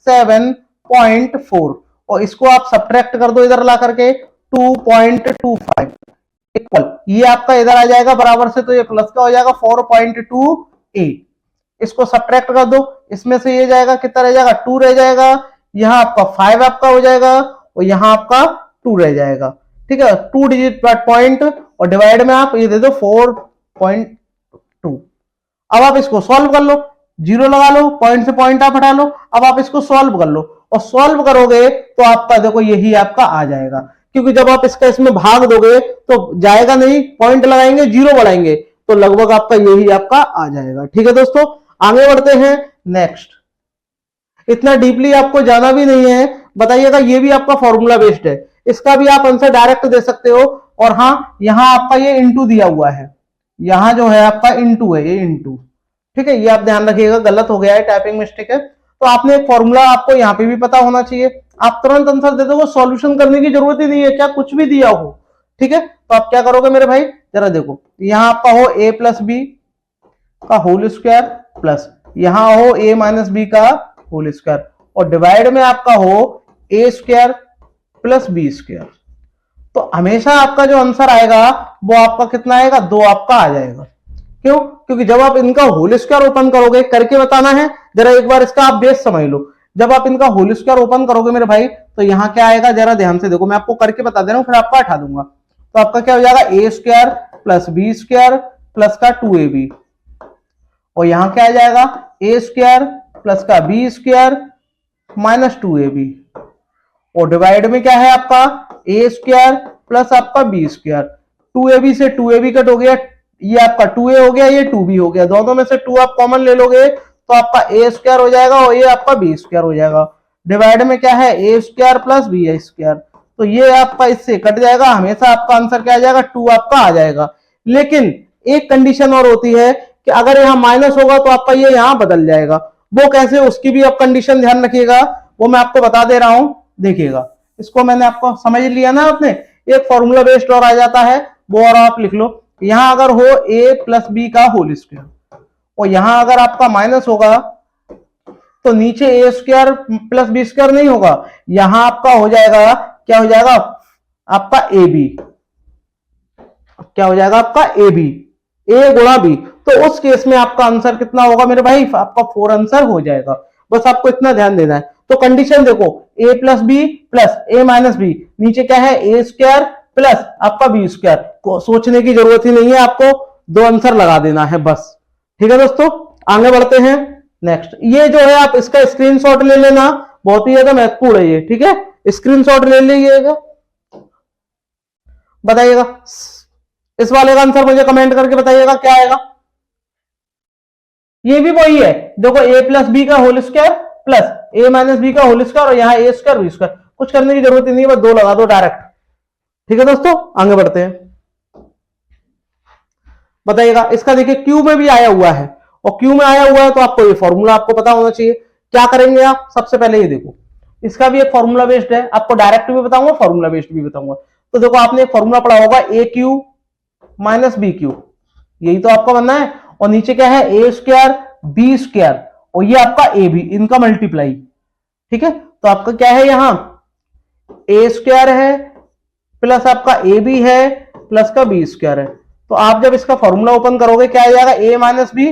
7.4, और इसको आप सब्ट्रैक्ट कर दो इधर ला करके 2.25 इक्वल, ये आपका इधर आ जाएगा बराबर से, तो ये प्लस का हो जाएगा 4.28। इसको सब्ट्रैक्ट कर दो, इसमें से ये जाएगा कितना रह जाएगा 2 रह जाएगा, यहां आपका 5 आपका हो जाएगा, और यहां आपका 2 रह जाएगा, ठीक है, 2 डिजिट पॉइंट, और डिवाइड में आप ये दे दो 4.2। अब आप इसको सॉल्व कर लो, जीरो लगा लो, पॉइंट से पॉइंट आप हटा लो, अब आप इसको सॉल्व कर लो, और सॉल्व करोगे तो आपका देखो यही आपका आ जाएगा, क्योंकि जब आप इसका इसमें भाग दोगे तो जाएगा नहीं, पॉइंट लगाएंगे जीरो बढ़ाएंगे, तो लगभग आपका यही आपका आ जाएगा। ठीक है दोस्तों, आगे बढ़ते हैं नेक्स्ट। इतना डीपली आपको जाना भी नहीं है, बताइएगा, ये भी आपका फॉर्मूला बेस्ड है, इसका भी आप आंसर डायरेक्ट दे सकते हो। और हाँ, यहां आपका ये इंटू दिया हुआ है, यहां जो है आपका इंटू है, ये इंटू, ठीक है, ये आप ध्यान रखिएगा, गलत हो गया है, टाइपिंग मिस्टेक है। तो आपने एक फॉर्मूला आपको यहाँ पे भी पता होना चाहिए, आप तुरंत आंसर दे दोगे, सॉल्यूशन करने की जरूरत ही नहीं है, क्या कुछ भी दिया हो, ठीक है। तो आप क्या करोगे मेरे भाई, जरा देखो, यहां आपका हो a प्लस बी का होल स्क्वायर, प्लस यहां हो a माइनस बी का होल स्क्वायर, और डिवाइड में आपका हो a square plus B square. तो हमेशा आपका जो आंसर आएगा वो आपका कितना आएगा, 2 आपका आ जाएगा। क्यों? क्योंकि जब आप इनका होल स्क्वायर ओपन करोगे, करके बताना है, जरा एक बार इसका आप बेस समझ लो। जब आप इनका होल स्क्वायर ओपन करोगे मेरे भाई, तो यहां क्या आएगा, जरा ध्यान से देखो, मैं आपको करके बता दे रहा हूं, फिर आपका हटा दूंगा। तो आपका क्या हो जाएगा, a square plus B square plus का 2ab, और यहां क्या आ जाएगा, ए स्क्वायर प्लस का बी स्क्वायर माइनस 2ab, और डिवाइड में क्या है आपका ए स्क्वायर प्लस आपका बी स्क्वायर, 2ab से 2ab कट हो गया, ये आपका 2a हो गया, ये 2b हो गया, दोनों में से 2 आप कॉमन ले लोगे तो आपका ए स्क्वायर हो जाएगा, और ये आपका बी स्क्वायर हो जाएगा। डिवाइड में क्या है, a square plus B square, तो ये आपका इससे कट जाएगा, हमेशा आपका आंसर क्या आ जाएगा, 2 आपका आ जाएगा। लेकिन एक कंडीशन और होती है कि अगर यहाँ माइनस होगा तो आपका ये यहाँ बदल जाएगा। वो कैसे, उसकी भी आप कंडीशन ध्यान रखिएगा, वो मैं आपको बता दे रहा हूं, देखिएगा। इसको मैंने आपको समझ लिया ना आपने। एक फॉर्मूला बेस्ड और आ जाता है, वो और आप लिख लो। यहां अगर हो a प्लस बी का होल स्क्वायर, और यहां अगर आपका माइनस होगा तो नीचे ए स्क्वायर प्लस बी स्क्वायर नहीं होगा, यहां आपका हो जाएगा, क्या हो जाएगा आपका ए बी, क्या हो जाएगा आपका ए बी, ए गुणा बी। तो उस केस में आपका आंसर कितना होगा मेरे भाई, आपका 4 आंसर हो जाएगा। बस आपको इतना ध्यान देना है। तो कंडीशन देखो, ए प्लस बी प्लस ए माइनस बी, नीचे क्या है ए स्क्वायर प्लस आपका बी स्क्वायर, सोचने की जरूरत ही नहीं है, आपको 2 आंसर लगा देना है बस। ठीक है दोस्तों, आगे बढ़ते हैं। नेक्स्ट, ये जो है आप इसका स्क्रीनशॉट ले लेना, बहुत ही ज्यादा महत्वपूर्ण है ये। ठीक है, स्क्रीनशॉट ले लीजिएगा, बताइएगा इस वाले का आंसर मुझे कमेंट करके बताइएगा क्या आएगा। ये भी वही है, देखो ए प्लस बी का होल स्क्वायर प्लस ए माइनस बी का होल स्क्वायर, और यहाँ ए स्क्वायर बी स्क्वायर, कुछ करने की जरूरत ही नहीं है, बस 2 लगा दो डायरेक्ट। ठीक है दोस्तों, आगे बढ़ते हैं। बताइएगा, इसका देखिए क्यू में भी आया हुआ है, और क्यू में आया हुआ है तो आपको ये फॉर्मूला आपको पता होना चाहिए। क्या करेंगे आप, सबसे पहले ये देखो, इसका भी एक फॉर्मूला बेस्ड है, आपको डायरेक्ट भी बताऊंगा, फॉर्मूला बेस्ड भी बताऊंगा। तो देखो, आपने एक फॉर्मूला पढ़ा होगा, ए क्यू माइनस बी क्यू, यही तो आपका बनना है। और नीचे क्या है, ए स्क्वायर बी स्क्वायर, और ये आपका ए बी, इनका मल्टीप्लाई। ठीक है, तो आपका क्या है, यहां ए स्क्वायर है प्लस आपका ए बी है प्लस का बी स्क्वायर है। तो आप जब इसका फॉर्मूला ओपन करोगे, क्या आ जाएगा, ए माइनस बी,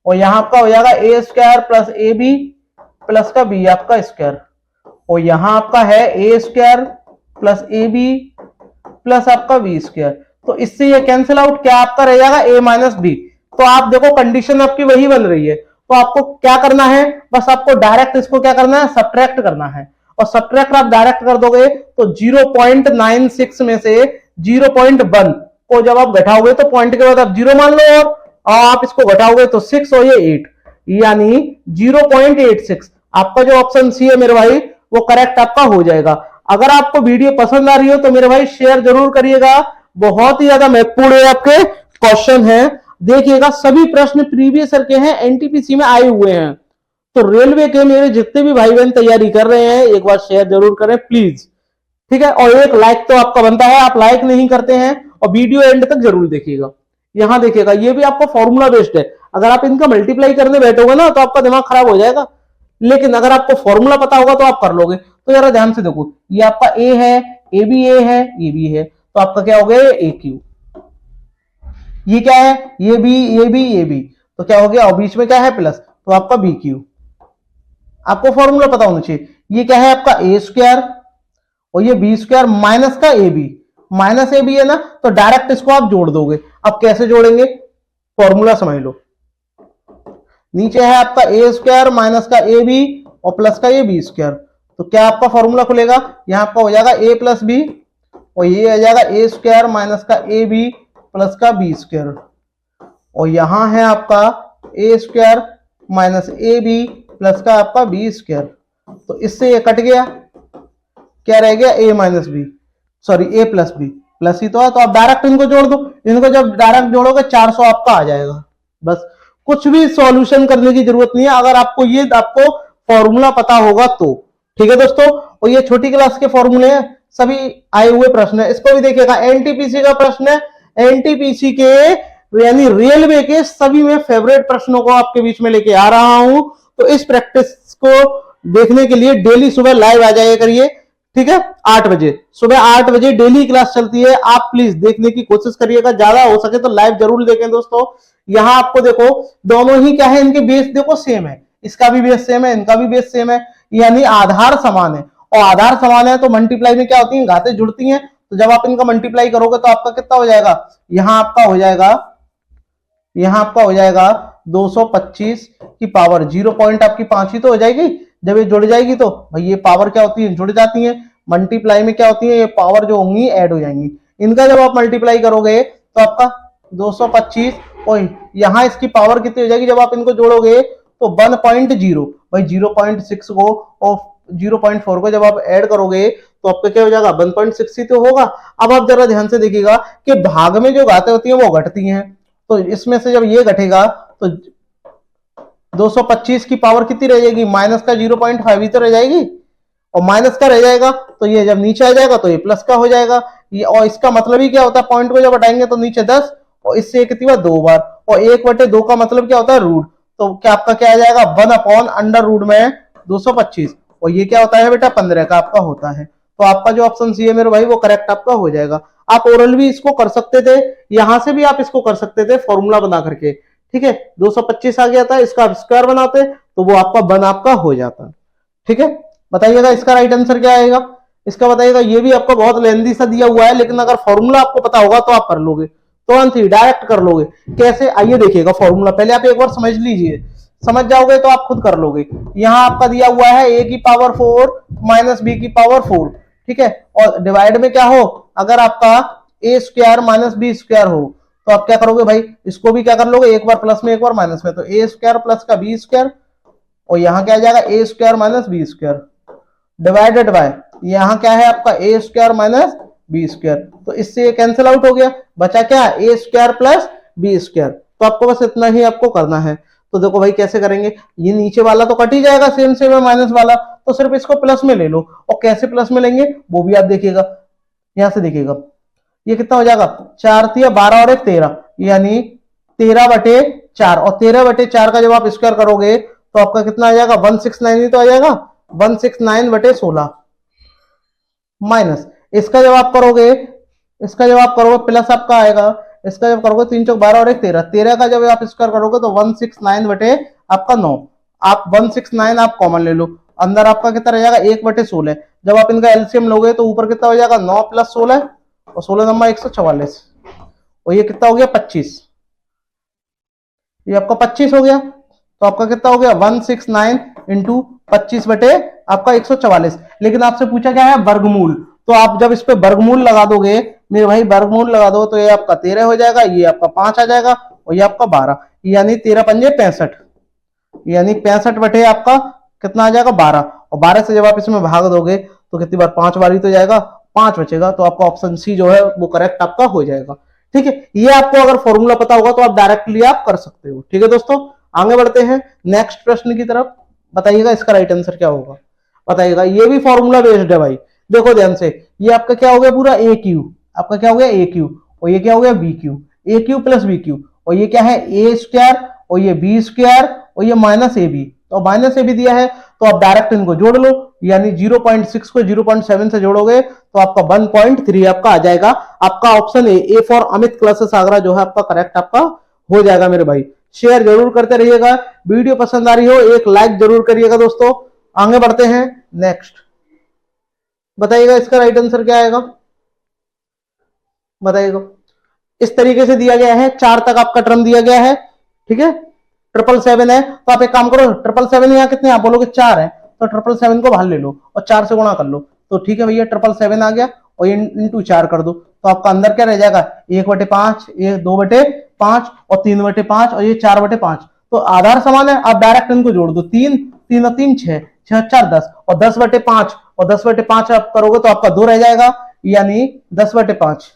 और यहां आपका हो जाएगा a square plus a b plus का बी आपका स्क्वायर, और यहां आपका है a square plus a b plus आपका बी स्क्वायर। तो इससे ये कैंसिल आउट, क्या आपका रह जाएगा, ए माइनस बी। तो आप देखो कंडीशन आपकी वही बन रही है, तो आपको क्या करना है, बस आपको डायरेक्ट इसको क्या करना है, सब्ट्रैक्ट करना है। और सब्ट्रैक्ट आप डायरेक्ट कर दोगे तो 0.96 में से 0.1 को जब आप घटाओगे तो पॉइंट के बाद आप 0 मान लो, और आप इसको घटाओगे तो 6 और ये 8, यानी 0.86। आपका जो ऑप्शन सी है मेरे भाई, वो करेक्ट आपका हो जाएगा। अगर आपको वीडियो पसंद आ रही हो तो मेरे भाई शेयर जरूर करिएगा, बहुत ही ज्यादा महत्वपूर्ण है आपके क्वेश्चन है। देखिएगा, सभी प्रश्न प्रीवियस ईयर के हैं, एनटीपीसी में आए हुए हैं। तो रेलवे के मेरे जितने भी भाई बहन तैयारी कर रहे हैं, एक बार शेयर जरूर करें प्लीज। ठीक है, और एक लाइक तो आपका बनता है, आप लाइक नहीं करते हैं, और वीडियो एंड तक जरूर देखिएगा। यहां देखिएगा, ये भी आपका फॉर्मूला बेस्ड है, अगर आप इनका मल्टीप्लाई करने बैठोगे ना तो आपका दिमाग खराब हो जाएगा, लेकिन अगर आपको फॉर्मूला पता होगा तो आप कर लोगे। तो जरा ध्यान से देखो, ये आपका ए है, ए बी ए है, ये भी है, तो आपका क्या हो गया, ए क्यू। ये क्या है, ये बी ये बी ये बी, तो क्या हो गया, और बीच में क्या है प्लस, तो आपका बी क्यू। आपको फॉर्मूला पता होना चाहिए। ये क्या है आपका ए स्क्वायर, और ये बी स्क्वायर माइनस का ए बी, माइनस ए बी है ना, तो डायरेक्ट इसको आप जोड़ दोगे। अब कैसे जोड़ेंगे, फॉर्मूला समझ लो। नीचे है आपका ए स्क्वायर माइनस का ए बी और प्लस का ये बी स्क्वायर, तो क्या आपका फॉर्मूला खुलेगा, यहां आपका हो जाएगा ए प्लस बी, और ये आ जाएगा ए स्क्वायर माइनस का ए बी प्लस का बी स्क्वायर, और यहां है आपका a square minus A b plus का आपका बी स्क्वायर। तो इससे ये कट गया, क्या रह गया, ए माइनस बी, सॉरी ए प्लस बी, प्लस ही तो है, तो आप डायरेक्ट इनको जोड़ दो। इनको जब डायरेक्ट जोड़ोगे 400 आपका आ जाएगा। बस, कुछ भी सॉल्यूशन करने की जरूरत नहीं है, अगर आपको ये आपको फॉर्मूला पता होगा तो। ठीक है दोस्तों, और ये छोटी क्लास के फॉर्मूले हैं, सभी आए हुए प्रश्न है। इसको भी देखिएगा, एनटीपीसी का प्रश्न है, एनटीपीसी के यानी रेलवे के सभी में फेवरेट प्रश्नों को आपके बीच में लेके आ रहा हूं। तो इस प्रैक्टिस को देखने के लिए डेली सुबह लाइव आ जाया करिए। ठीक है, 8 बजे, सुबह 8 बजे डेली क्लास चलती है, आप प्लीज देखने की कोशिश करिएगा, ज्यादा हो सके तो लाइव जरूर देखें दोस्तों। यहां आपको देखो, दोनों ही क्या है, इनके बेस देखो सेम है, इसका भी बेस सेम है, इनका भी बेस सेम है, यानी आधार समान है। और आधार समान है तो मल्टीप्लाई में क्या होती है, घातें जुड़ती हैं। तो जब आप इनका मल्टीप्लाई करोगे तो आपका कितना हो जाएगा, यहां आपका हो जाएगा, यहां आपका हो जाएगा 225 की पावर 0 आपकी 5 ही तो हो जाएगी। जब ये जुड़ जाएगी तो भाई ये पावर क्या होती है, जुड़ जाती है। मल्टीप्लाई में क्या होती है, ये पावर जो होंगी ऐड हो जाएंगी। इनका जब आप मल्टीप्लाई करोगे तो आपका 225, और यहां इसकी पावर कितनी हो जाएगी, जब आप इनको जोड़ोगे तो 1.0, भाई 0.6 को और 0.4 को जब आप ऐड करोगे तो आपका क्या हो जाएगा 1.60 तो होगा। अब आप जरा ध्यान से देखिएगा कि भाग में जो घातें होती हैं वो घटती हैं, तो इसमें से जब ये घटेगा तो 225 की पावर कितनी रह जाएगी, माइनस का 0.5 ही तो रह जाएगी, और माइनस का रह जाएगा तो ये जब नीचे आ जाएगा तो ये प्लस का हो जाएगा। ये और इसका मतलब ही क्या होता है, पॉइंट को जब हटाएंगे तो नीचे 10 और इससे कितनी बार 2 बार, और 1/2 का मतलब क्या होता है रूट, तो क्या आपका क्या आ जाएगा 1/√, में 225, और ये क्या होता है बेटा 15 का आपका होता है। तो आपका जो ऑप्शन सी है मेरे भाई वो करेक्ट आपका हो जाएगा। आप ओरल भी इसको कर सकते थे, यहां से भी आप इसको कर सकते थे फॉर्मूला बना करके, ठीक है। 225 आ गया था, इसका आप स्क्वायर बनाते तो वो आपका 1 आपका हो जाता, ठीक है। बताइएगा इसका राइट आंसर क्या आएगा, इसका बताइएगा। ये भी आपको बहुत लेंदी सा दिया हुआ है, लेकिन अगर फॉर्मूला आपको पता होगा तो आप कर लोगे, तुरंत ही डायरेक्ट कर लोगे। कैसे, आइए देखिएगा फॉर्मूला, पहले आप एक बार समझ लीजिए, समझ जाओगे तो आप खुद कर लोगे। यहां आपका दिया हुआ है a की पावर 4 माइनस b की पावर 4, ठीक है, और डिवाइड में क्या हो, अगर आपका a square minus B square हो तो आप क्या करोगे भाई, इसको भी क्या कर लोगे, एक बार प्लस में एक बार माइनस में, तो a स्क्वायर प्लस का बी स्क्वायर, और यहां क्या आ जाएगा a square minus B square divided by, यहां क्या है आपका a square minus B square, तो इससे ये कैंसिल आउट हो गया, बचा क्या a square plus B square. तो आपको बस इतना ही आपको करना है। तो देखो भाई कैसे करेंगे, ये नीचे वाला तो कट ही जाएगा, सेम सेम है माइनस वाला, तो सिर्फ इसको प्लस में ले लो, और कैसे प्लस में लेंगे वो भी आप देखिएगा, यहां से देखिएगा ये कितना हो जाएगा, 4×3 = 12 और 1 13, यानी 13/4, और 13/4 का जब आप स्क्वायर करोगे तो आपका कितना आ जाएगा 169 ही तो आ जाएगा, 169/16 माइनस इसका जब आप करोगे, इसका जब आप करोगे प्लस आपका आएगा, इसका जब करोगे 3×4 = 12 और 1 13, 13 का जब आप स्क्वायर करोगे तो 169 आपका 9, आप 169 आप कॉमन ले लो, अंदर आपका कितना रह जाएगा 1/16, जब आप इनका एलसीएम लोगे तो ऊपर कितना हो जाएगा 9 + 16 और 16 नंबर 144, और ये कितना हो गया 25, ये आपका 25 हो गया, तो आपका कितना हो गया 169 × 25 आपका 144। लेकिन आपसे पूछा क्या है वर्गमूल, तो आप जब इस पे वर्गमूल लगा दोगे मेरे भाई, वर्गमूल लगा दो तो ये आपका 13 हो जाएगा, ये आपका 5 आ जाएगा, और ये आपका 12, यानी 13×5 = 65, यानी 65 आपका कितना आ जाएगा 12, और 12 से जब आप इसमें भाग दोगे तो कितनी बार 5 बार ही तो जाएगा, 5 बचेगा, तो आपका ऑप्शन सी जो है वो करेक्ट आपका हो जाएगा, ठीक है। ये आपको अगर फॉर्मूला पता होगा तो आप डायरेक्टली आप कर सकते हो, ठीक है दोस्तों। आगे बढ़ते हैं नेक्स्ट प्रश्न की तरफ, बताइएगा इसका राइट आंसर क्या होगा, बताइएगा। ये भी फॉर्मूला बेस्ड है भाई, देखो ध्यान से, ये आपका क्या हो गया पूरा ए क्यू, आपका क्या हो गया ए क्यू, और ये क्या हो गया बी क्यू, ए क्यू प्लस बी क्यू, और ये क्या है ए स्क्वायर, और ये बी स्क्वायर, और ये माइनस ए बी, तो माइनस ए बी दिया है तो आप डायरेक्ट इनको जोड़ लो, यानी 0.6 को 0.7 से जोड़ोगे तो आपका 1.3 आपका आ जाएगा। आपका option A for Amit classes Agra जो है आपका करेक्ट आपका हो जाएगा मेरे भाई। शेयर जरूर करते रहिएगा, वीडियो पसंद आ रही हो एक लाइक जरूर करिएगा दोस्तों। आगे बढ़ते हैं नेक्स्ट, बताइएगा इसका राइट आंसर क्या आएगा, बताइएगा। इस तरीके से दिया गया है, 4 तक आपका टर्म दिया गया है, ठीक है। 777 है तो आप एक काम करो, 777 यहाँ कितने आप बोलोगे 4 है, तो 777 को बाहर ले लो और 4 से गुणा कर लो, तो ठीक है भैया 777 आ गया, और ये इंटू 4 कर दो, तो आपका अंदर क्या रह जाएगा 1/5, ये 2/5 और 3/5, और ये 4/5, तो आधार समान है, आप डायरेक्ट इनको जोड़ दो, 3 3 और 3 6 6 4 10, और 10/5 और 10/5 आप करोगे तो आपका 2 रह जाएगा, यानी 10/5,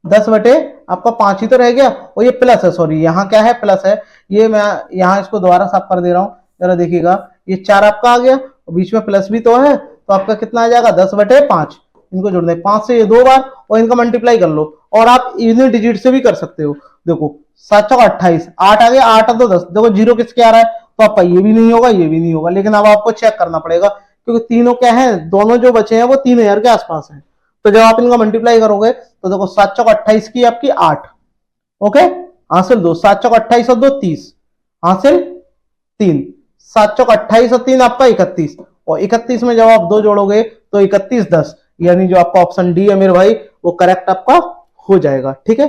10 आपका 5 ही तो रह गया, और ये प्लस है, सॉरी यहाँ क्या है प्लस है, ये मैं यहाँ इसको दोबारा साफ कर दे रहा हूँ, जरा देखिएगा, ये 4 आपका आ गया और बीच में प्लस भी तो है, तो आपका कितना आ जाएगा 10/5, इनको जोड़ना है 5 से ये 2 बार, और इनका मल्टीप्लाई कर लो, और आप इवनिंग डिजिट से भी कर सकते हो। देखो 7 चौक 28, 8 आ गया, 8 तो 10, देखो 0 किसके आ रहा है, तो आपका ये भी नहीं होगा ये भी नहीं होगा, लेकिन अब आपको चेक करना पड़ेगा क्योंकि तीनों क्या है, दोनों जो बचे हैं वो 3000 के आसपास है, तो जब आप इनका मल्टीप्लाई करोगे तो देखो 7 चौक 28 की आपकी 8, ओके, हासिल 2, 7 चौक 28 और 2 30, हासिल 3, 7 चौक 28 और 3 आपका 31, और 31 में जब आप 2 जोड़ोगे तो 31 10, यानी जो आपका ऑप्शन डी है मेरे भाई वो करेक्ट आपका हो जाएगा, ठीक है।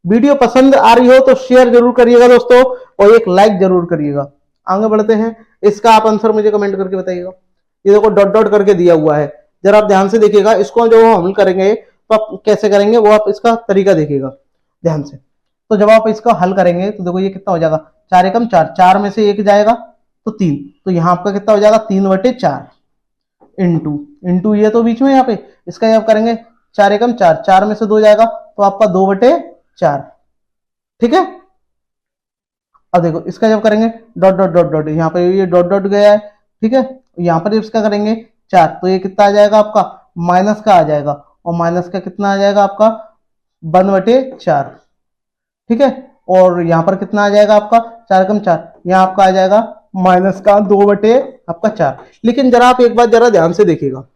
वीडियो पसंद आ रही हो तो शेयर जरूर करिएगा दोस्तों, और एक लाइक जरूर करिएगा। आगे बढ़ते हैं, इसका आप आंसर मुझे कमेंट करके बताइएगा। ये देखो डॉट डॉट करके दिया हुआ है, जरा आप ध्यान से देखिएगा, इसको जो हम करेंगे तो आप कैसे करेंगे वो आप इसका तरीका देखिएगा ध्यान से। तो जब आप इसका हल करेंगे तो देखो ये कितना हो जाएगा, 4 एकम 4, 4 में से 1 जाएगा तो 3, तो यहाँ आपका कितना हो जाएगा 3/4, इंटू इंटू ये तो बीच में यहाँ पे, इसका जब करेंगे 4 एकम 4, 4 में से 2 जाएगा तो आपका 2/4। ठीक है, अब देखो इसका जब करेंगे डॉट डॉट डॉट डॉट, यहाँ पे ये डॉट डॉट गया है। ठीक है, यहाँ पर इसका करेंगे 4 तो ये कितना आ जाएगा आपका, माइनस का आ जाएगा, और माइनस का कितना आ जाएगा आपका 1/4। ठीक है, और यहाँ पर कितना आ जाएगा आपका 4 कम 4, यहाँ आपका आ जाएगा माइनस का 2/4। लेकिन जरा आप एक बात जरा ध्यान से देखिएगा,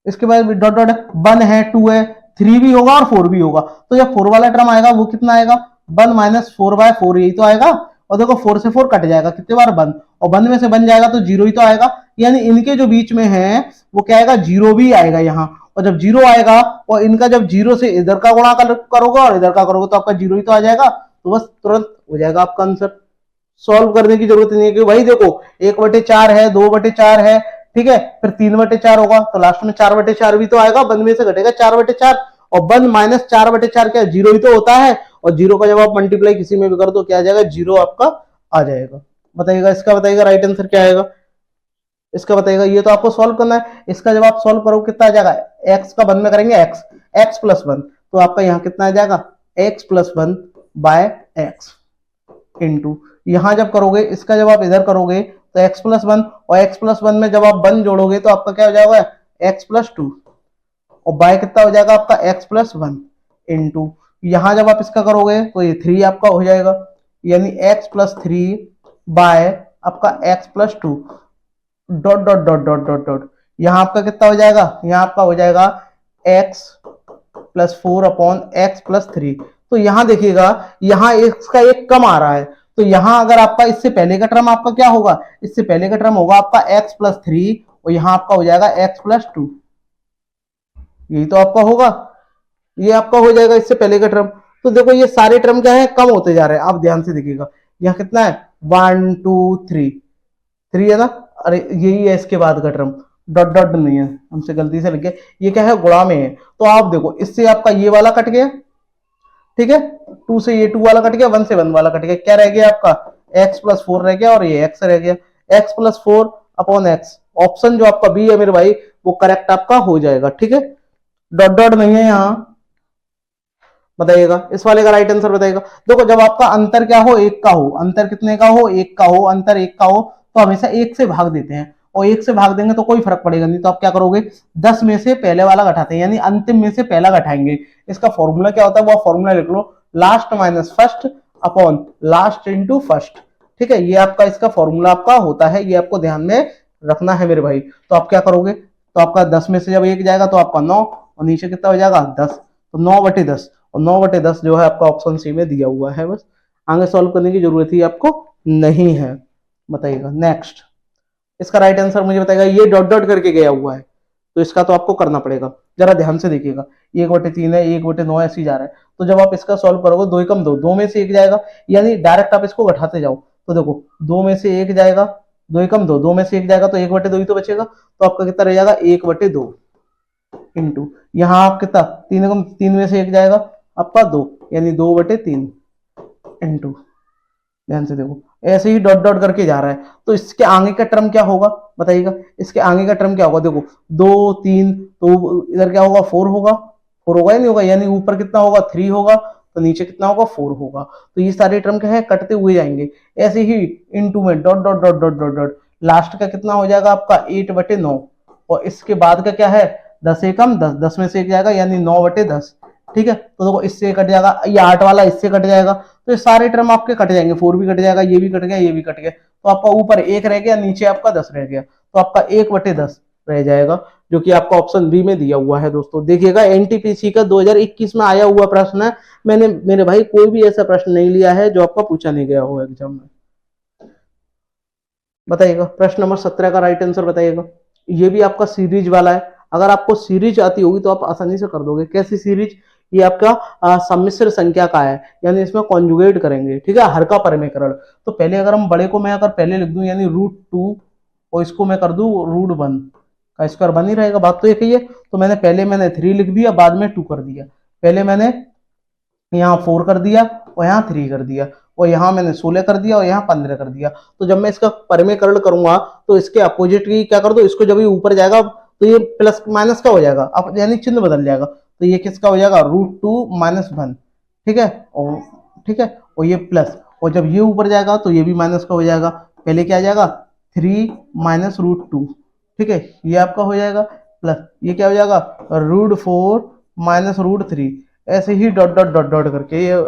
इसके बाद डॉट डॉट 1 है, 2 है, 3 भी होगा और 4 भी होगा, तो जब 4 वाला टर्म आएगा वो कितना आएगा 1 माइनस 4/4, यही तो आएगा। और देखो 4 से 4 कट जाएगा, कितने बार 1, और 1 में से बन जाएगा तो 0 ही तो आएगा, यानी इनके जो बीच में है वो क्या आएगा 0 भी आएगा यहाँ। और जब 0 आएगा और इनका जब 0 से इधर का गुणा करोगे और इधर का करोगे तो आपका 0 ही तो आ जाएगा, तो बस तुरंत हो जाएगा आपका आंसर। सॉल्व करने की जरूरत नहीं है, कि भाई देखो 1/4 है, 2/4 है, ठीक है, फिर 3/4 होगा तो लास्ट में 4/4 भी तो आएगा, 1 में से घटेगा 4/4, और 1 माइनस 4/4 क्या 0 ही तो होता है, और 0 का जब आप मल्टीप्लाई किसी में भी कर दो क्या आ जाएगा 0 आपका आ जाएगा। बताइएगा इसका, बताइएगा राइट आंसर क्या आएगा इसका, बताइएगा। ये तो आपको सॉल्व करना है, इसका जब आप सॉल्व करोगे कितना आ जाएगा, एक्स का 1 में करेंगे एक्स प्लस 1, तो आपका यहाँ कितना आ जाएगा X plus 1 by X, into यहां जब करोगे इसका जब आप इधर करोगे तो x प्लस 1, और x प्लस 1 में जब आप 1 जोड़ोगे तो आपका क्या हो जाएगा x प्लस 2, और बाय कितना हो जाएगा आपका x प्लस 1, इंटू यहां जब आप इसका करोगे तो ये 3 आपका हो जाएगा, यानी x प्लस 3 बाय आपका x plus 2 dot dot dot dot dot dot, यहां आपका कितना हो जाएगा, यहां आपका हो जाएगा x plus 4 upon x plus 3। तो यहां देखिएगा यहां x का एक कम आ रहा है, तो यहां अगर आपका इससे पहले का टर्म आपका क्या होगा, इससे पहले का टर्म होगा आपका x प्लस 3, और यहां आपका हो जाएगा x प्लस 2, यही तो आपका होगा, ये आपका हो जाएगा इससे पहले का टर्म। तो देखो ये सारे टर्म क्या है कम होते जा रहे हैं, आप ध्यान से देखिएगा यहाँ कितना है 1 2 3, 3 है ना, अरे यही है इसके बाद का टर्म, डॉट डॉट नहीं है, हमसे गलती से लग गया, ये क्या है गुणा में है। तो आप देखो इससे आपका ये वाला कट गया, ठीक है, 2 से ये 2 वाला कट गया, 1 से 1 वाला कट गया, क्या रह गया आपका x प्लस 4 रह गया, और ये x रह गया, x plus 4 upon x. Option जो आपका बी है मेरे भाई वो करेक्ट आपका हो जाएगा। ठीक है, डॉट डॉट नहीं है यहाँ, बताइएगा इस वाले का राइट आंसर बताइएगा। देखो जब आपका अंतर क्या हो एक का हो, अंतर कितने का हो एक का हो, अंतर एक का हो तो हमेशा एक से भाग देते हैं, और एक से भाग देंगे तो कोई फर्क पड़ेगा नहीं, तो आप क्या करोगे 10 में से पहले वाला घटाते हैं, यानी अंतिम में से पहला घटाएंगे। इसका फॉर्मूला क्या होता है वो फॉर्मूला लिख लो, last minus first upon last into first. ठीक है, ये आपका इसका फॉर्मूला आपका होता है, ये आपको ध्यान में रखना है मेरे भाई। तो आप क्या करोगे, तो आपका 10 में से जब एक जाएगा तो आपका 9, और नीचे कितना हो जाएगा 10, तो 9/10, और 9/10 जो है आपका ऑप्शन सी में दिया हुआ है, बस आगे सॉल्व करने की जरूरत ही आपको नहीं है। बताइएगा नेक्स्ट, इसका राइट आंसर मुझे बताएगा, ये डॉट डॉट करके गया हुआ है तो इसका तो आपको करना पड़ेगा, जरा ध्यान से देखिएगा 1/3 है, 1/9 ऐसे ही जा रहा है, तो जब आप इसका सॉल्व करोगे 2 एकम 2, 2 में से एक जाएगा, यानी डायरेक्ट आप इसको घटाते जाओ, तो देखो 2 में से एक जाएगा, 2 एकम 2, 2 में से एक जाएगा तो 1/2 ही तो बचेगा, तो आपका कितना रह जाएगा 1/2, इंटू यहाँ आप कितना 3 एकम 3 में से एक जाएगा आपका 2, यानी 2/3, इंटू ध्यान से देखो ऐसे ही डॉट डॉट करके जा रहा है, तो इसके आगे का टर्म क्या होगा बताइएगा, इसके आगे का टर्म क्या होगा, देखो 2 3 तो इधर क्या होगा 4 होगा, 4 होगा या नहीं होगा, यानी ऊपर कितना होगा 3 होगा, तो नीचे कितना होगा 4 होगा, तो ये सारे टर्म क्या है कटते हुए जाएंगे, ऐसे ही इनटू में dot dot dot dot dot dot, last का कितना हो जाएगा आपका 8/9, और इसके बाद का क्या है 10 एकम 10, 10 में से एक जाएगा यानी 9/10। ठीक है, तो देखो इससे कट जाएगा, ये 8 वाला इससे कट जाएगा, तो ये सारे टर्म आपके कट जाएंगे, 4 भी कट जाएगा, ये भी कट गया, ये भी कट गया, तो आपका ऊपर 1 रह गया, नीचे आपका 10 रह गया, तो आपका 1/10 रह जाएगा, जो कि आपका ऑप्शन बी में दिया हुआ है। दोस्तों देखिएगा एनटीपीसी का 2021 में आया हुआ प्रश्न है, मैंने मेरे भाई कोई भी ऐसा प्रश्न नहीं लिया है जो आपका पूछा नहीं गया हो एग्जाम में। बताइएगा प्रश्न नंबर 17 का राइट आंसर बताइएगा, ये भी आपका सीरीज वाला है, अगर आपको सीरीज आती होगी तो आप आसानी से कर दोगे। कैसी सीरीज, ये आपका सम्मिश्र संख्या का है, यानी इसमें कॉन्जुगेट करेंगे, ठीक है, हर का परिमेयकरण। तो पहले अगर हम बड़े को मैं अगर पहले लिख दूं यानी √2, और इसको मैं कर दूं √1 का स्क्वायर, बन ही रहेगा, बात तो एक ही है। तो मैंने 3 लिख दिया, बाद में 2 कर दिया, पहले मैंने यहाँ 4 कर दिया और यहाँ 3 कर दिया, और यहाँ मैंने 16 कर दिया और यहाँ 15 कर दिया। तो जब मैं इसका परिमेयकरण करूंगा तो इसके अपोजिट की क्या कर दो, इसको जब ये ऊपर जाएगा तो ये प्लस माइनस का हो जाएगा, अब यानी चिन्ह बदल जाएगा। तो ये किसका हो जाएगा, √2 - 1, ठीक है। और ठीक है, और ये प्लस, और जब ये ऊपर जाएगा तो ये भी माइनस का हो जाएगा। पहले क्या आ जाएगा 3 - √2, ठीक है, ये आपका हो जाएगा प्लस, ये क्या हो जाएगा √4 - √3, ऐसे ही डॉट डॉट डॉट डॉट करके ये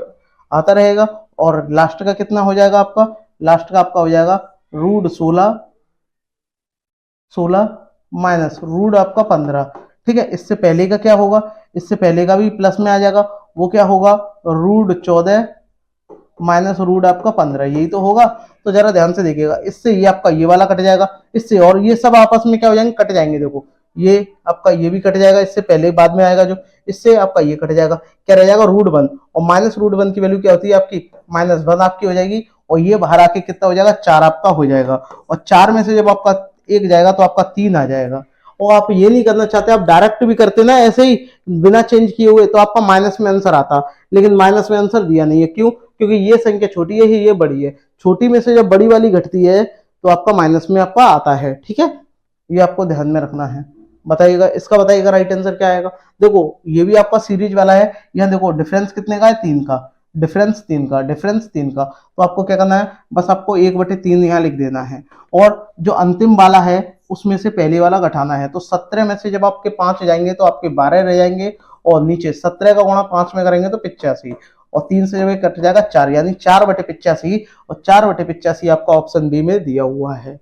आता रहेगा। और लास्ट का कितना हो जाएगा आपका, लास्ट का आपका हो जाएगा √16 माइनस रूट आपका 15, ठीक है। इससे पहले का क्या होगा, इससे पहले का भी प्लस में आ जाएगा, वो क्या होगा √14 माइनस रूट आपका 15, यही तो होगा। तो जरा ध्यान से देखिएगा, इससे ये आपका ये वाला कट जाएगा, इससे और ये सब आपस में क्या हो जाएंगे, कट जाएंगे। देखो ये आपका ये भी कट जाएगा, इससे पहले बाद में आएगा जो, इससे आपका ये कट जाएगा, क्या रह जाएगा √1, और माइनस √1 की वैल्यू क्या होती है आपकी -1 आपकी हो जाएगी। और ये बाहर आके कितना हो जाएगा 4 आपका हो जाएगा, और 4 में से जब आपका 1 जाएगा तो आपका 3 आ जाएगा। और आप ये नहीं करना चाहते, आप डायरेक्ट भी करते ना ऐसे ही बिना चेंज किए हुए, तो आपका माइनस में आंसर आता, लेकिन माइनस में आंसर दिया नहीं है, क्यों, क्योंकि ये संख्या छोटी है ये बड़ी है, छोटी में से जब बड़ी वाली घटती है तो आपका माइनस में आपका आता है, ठीक है। ये आपको ध्यान में रखना है। बताइएगा इसका, बताइएगा राइट आंसर क्या आएगा। देखो ये भी आपका सीरीज वाला है, यहाँ देखो डिफरेंस कितने का है 3 का, डिफरेंस 3 का, डिफरेंस 3 का। तो आपको क्या करना है, बस आपको 1/3 यहाँ लिख देना है, और जो अंतिम वाला है उसमें से पहले वाला घटाना है। तो 17 में से जब आपके 5 जाएंगे तो आपके 12 रह जाएंगे, और नीचे 17 का गुणा 5 में करेंगे तो 85, और 3 से जब कट जाएगा 4, यानी 4/85, और 4/85 आपका ऑप्शन बी में दिया हुआ है,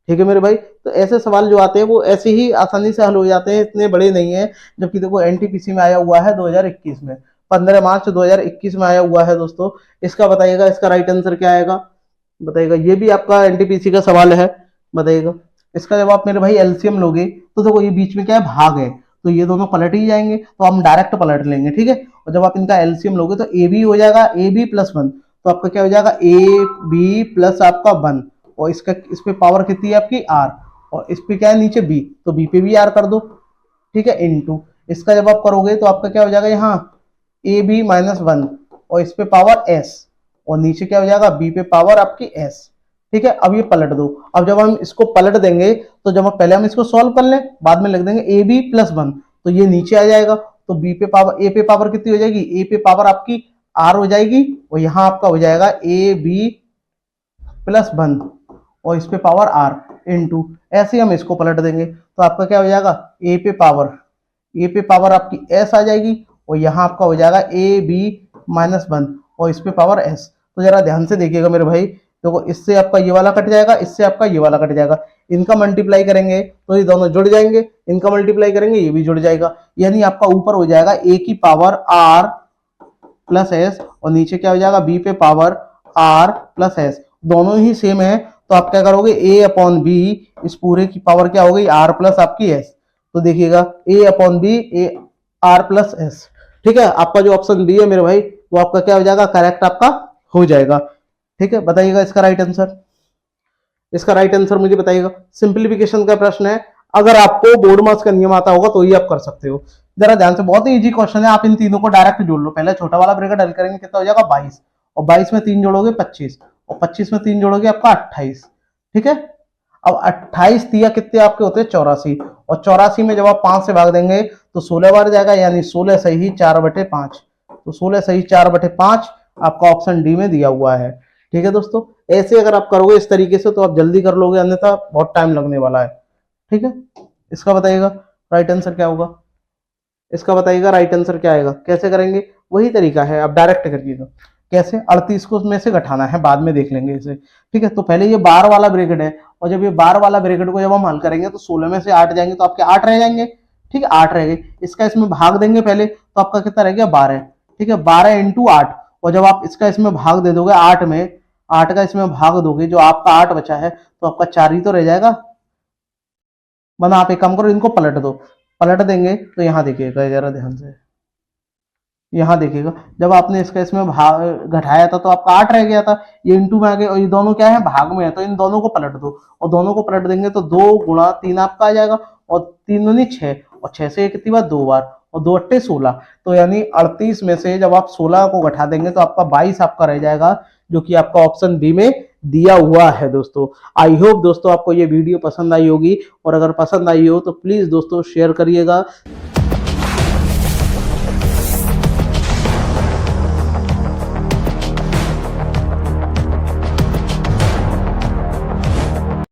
ठीक है मेरे भाई। तो ऐसे सवाल जो आते हैं वो ऐसे ही आसानी से हल हो जाते हैं, इतने बड़े नहीं है। जबकि देखो एनटीपीसी में आया हुआ है 2021 में, 15 मार्च 2021 में आया हुआ है दोस्तों। इसका बताइएगा, इसका राइट आंसर क्या आएगा, बताइएगा। ये भी आपका एनटीपीसी का सवाल है, बताइएगा। इसका जब आप मेरे भाई एलसीएम लोगे तो देखो ये बीच में क्या है भाग है, तो ये दोनों पलट ही जाएंगे, तो हम डायरेक्ट पलट लेंगे, ठीक है। और जब आप इनका एलसीएम लोगे तो ए बी हो जाएगा AB+1, तो आपका क्या हो जाएगा AB+ आपका 1, और इसका इस पे पावर कितनी है आपकी R, और इस पे क्या है नीचे B, तो B पे भी R कर दो, ठीक है, इनटू इसका जब आप करोगे तो आपका क्या हो जाएगा यहाँ AB-1, और इस पे पावर S, और नीचे क्या हो जाएगा B पे पावर आपकी S, ठीक है। अब ये पलट दो, अब जब हम इसको पलट देंगे तो जब पहले हम इसको सॉल्व कर लें, बाद में लिख देंगे AB+1, तो ये नीचे आ जाएगा, तो B पे पावर A पे पावर कितनी हो जाएगी, A पे पावर आपकी R हो जाएगी, और यहाँ आपका हो जाएगा AB+1, और इस पे पावर R इनटू, ऐसे हम इसको पलट देंगे तो आपका क्या हो जाएगा A पे पावर आपकी S आ जाएगी, और यहाँ आपका हो जाएगा AB-1, और इस पे पावर S। तो जरा ध्यान से देखिएगा मेरे भाई, देखो इससे आपका ये वाला कट जाएगा, इससे आपका ये वाला कट जाएगा, इनका मल्टीप्लाई करेंगे तो ये दोनों जुड़ जाएंगे, इनका मल्टीप्लाई करेंगे ये भी जुड़ जाएगा, यानी आपका ऊपर हो जाएगा A की पावर R+S, और नीचे क्या हो जाएगा B पे पावर R+S, दोनों ही सेम है। तो आप क्या करोगे A/B, इस पूरे की पावर क्या हो गई R+ आपकी S, तो देखिएगा A/B R+S, ठीक है। आपका जो ऑप्शन बी है मेरे भाई वो आपका क्या हो जाएगा, करेक्ट आपका हो जाएगा, ठीक है। बताइएगा इसका राइट आंसर, इसका राइट आंसर मुझे बताइएगा। सिंप्लीफिकेशन का प्रश्न है, अगर आपको बोर्ड मार्क्स का नियम आता होगा तो ही आप कर सकते हो। जरा ध्यान से, बहुत ही इजी क्वेश्चन है, आप इन तीनों को डायरेक्ट जोड़ लो। पहले छोटा वाला ब्रैकेट हल करेंगे, कितना हो जाएगा 22, और 22 में 3 जोड़ोगे 25, और 25 में 3 जोड़ोगे आपका 28, ठीक है। अब 28 तिया कितने आपके होते हैं 84, और 84 में जब आप 5 से भाग देंगे तो 16 बार जाएगा, यानी 16 सही 4/5, तो 16 सही 4/5 आपका ऑप्शन डी में दिया हुआ है, ठीक है दोस्तों। ऐसे अगर आप करोगे इस तरीके से तो आप जल्दी कर लोगे, अन्यथा बहुत टाइम लगने वाला है, ठीक है। इसका बताइएगा राइट आंसर क्या होगा, इसका बताइएगा राइट आंसर क्या आएगा। कैसे करेंगे, वही तरीका है, आप डायरेक्ट करिएगा। कैसे, 38 को में से घटाना है, बाद में देख लेंगे इसे, ठीक है। तो पहले ये बार वाला ब्रैकेट है, और जब ये बार वाला ब्रैकेट को जब हम हल करेंगे तो 16 में से 8 जाएंगे तो आपके 8 रह जाएंगे, ठीक है, 8 रह गए। इसका इसमें भाग देंगे पहले, तो आपका कितना रह गया 12, ठीक है, 12 × 8, और जब आप इसका इसमें भाग दे दोगे 8 में, 8 का इसमें भाग दोगे, जो आपका 8 बचा है तो आपका 4 ही तो रह जाएगा। वरना आप एक काम करो, इनको पलट दो, पलट देंगे तो यहाँ देखिएगा जरा ध्यान से, यहाँ देखिएगा जब आपने इसका इसमें भाग घटाया था तो आपका 8 रह गया था, ये इंटू में आ गया, और ये दोनों क्या है भाग में है, तो इन दोनों को पलट दो, और दोनों को पलट देंगे तो 2 × 3 आपका आ जाएगा, और 3 दूनी 6, और 6 से कितनी बार 2 बार, और 2 अट्टे 16, तो यानी 38 में से जब आप 16 को घटा देंगे तो आपका 22 आपका रह जाएगा, जो कि आपका ऑप्शन बी में दिया हुआ है दोस्तों। आई होप दोस्तों आपको ये वीडियो पसंद आई होगी, और अगर पसंद आई हो तो प्लीज दोस्तों शेयर करिएगा।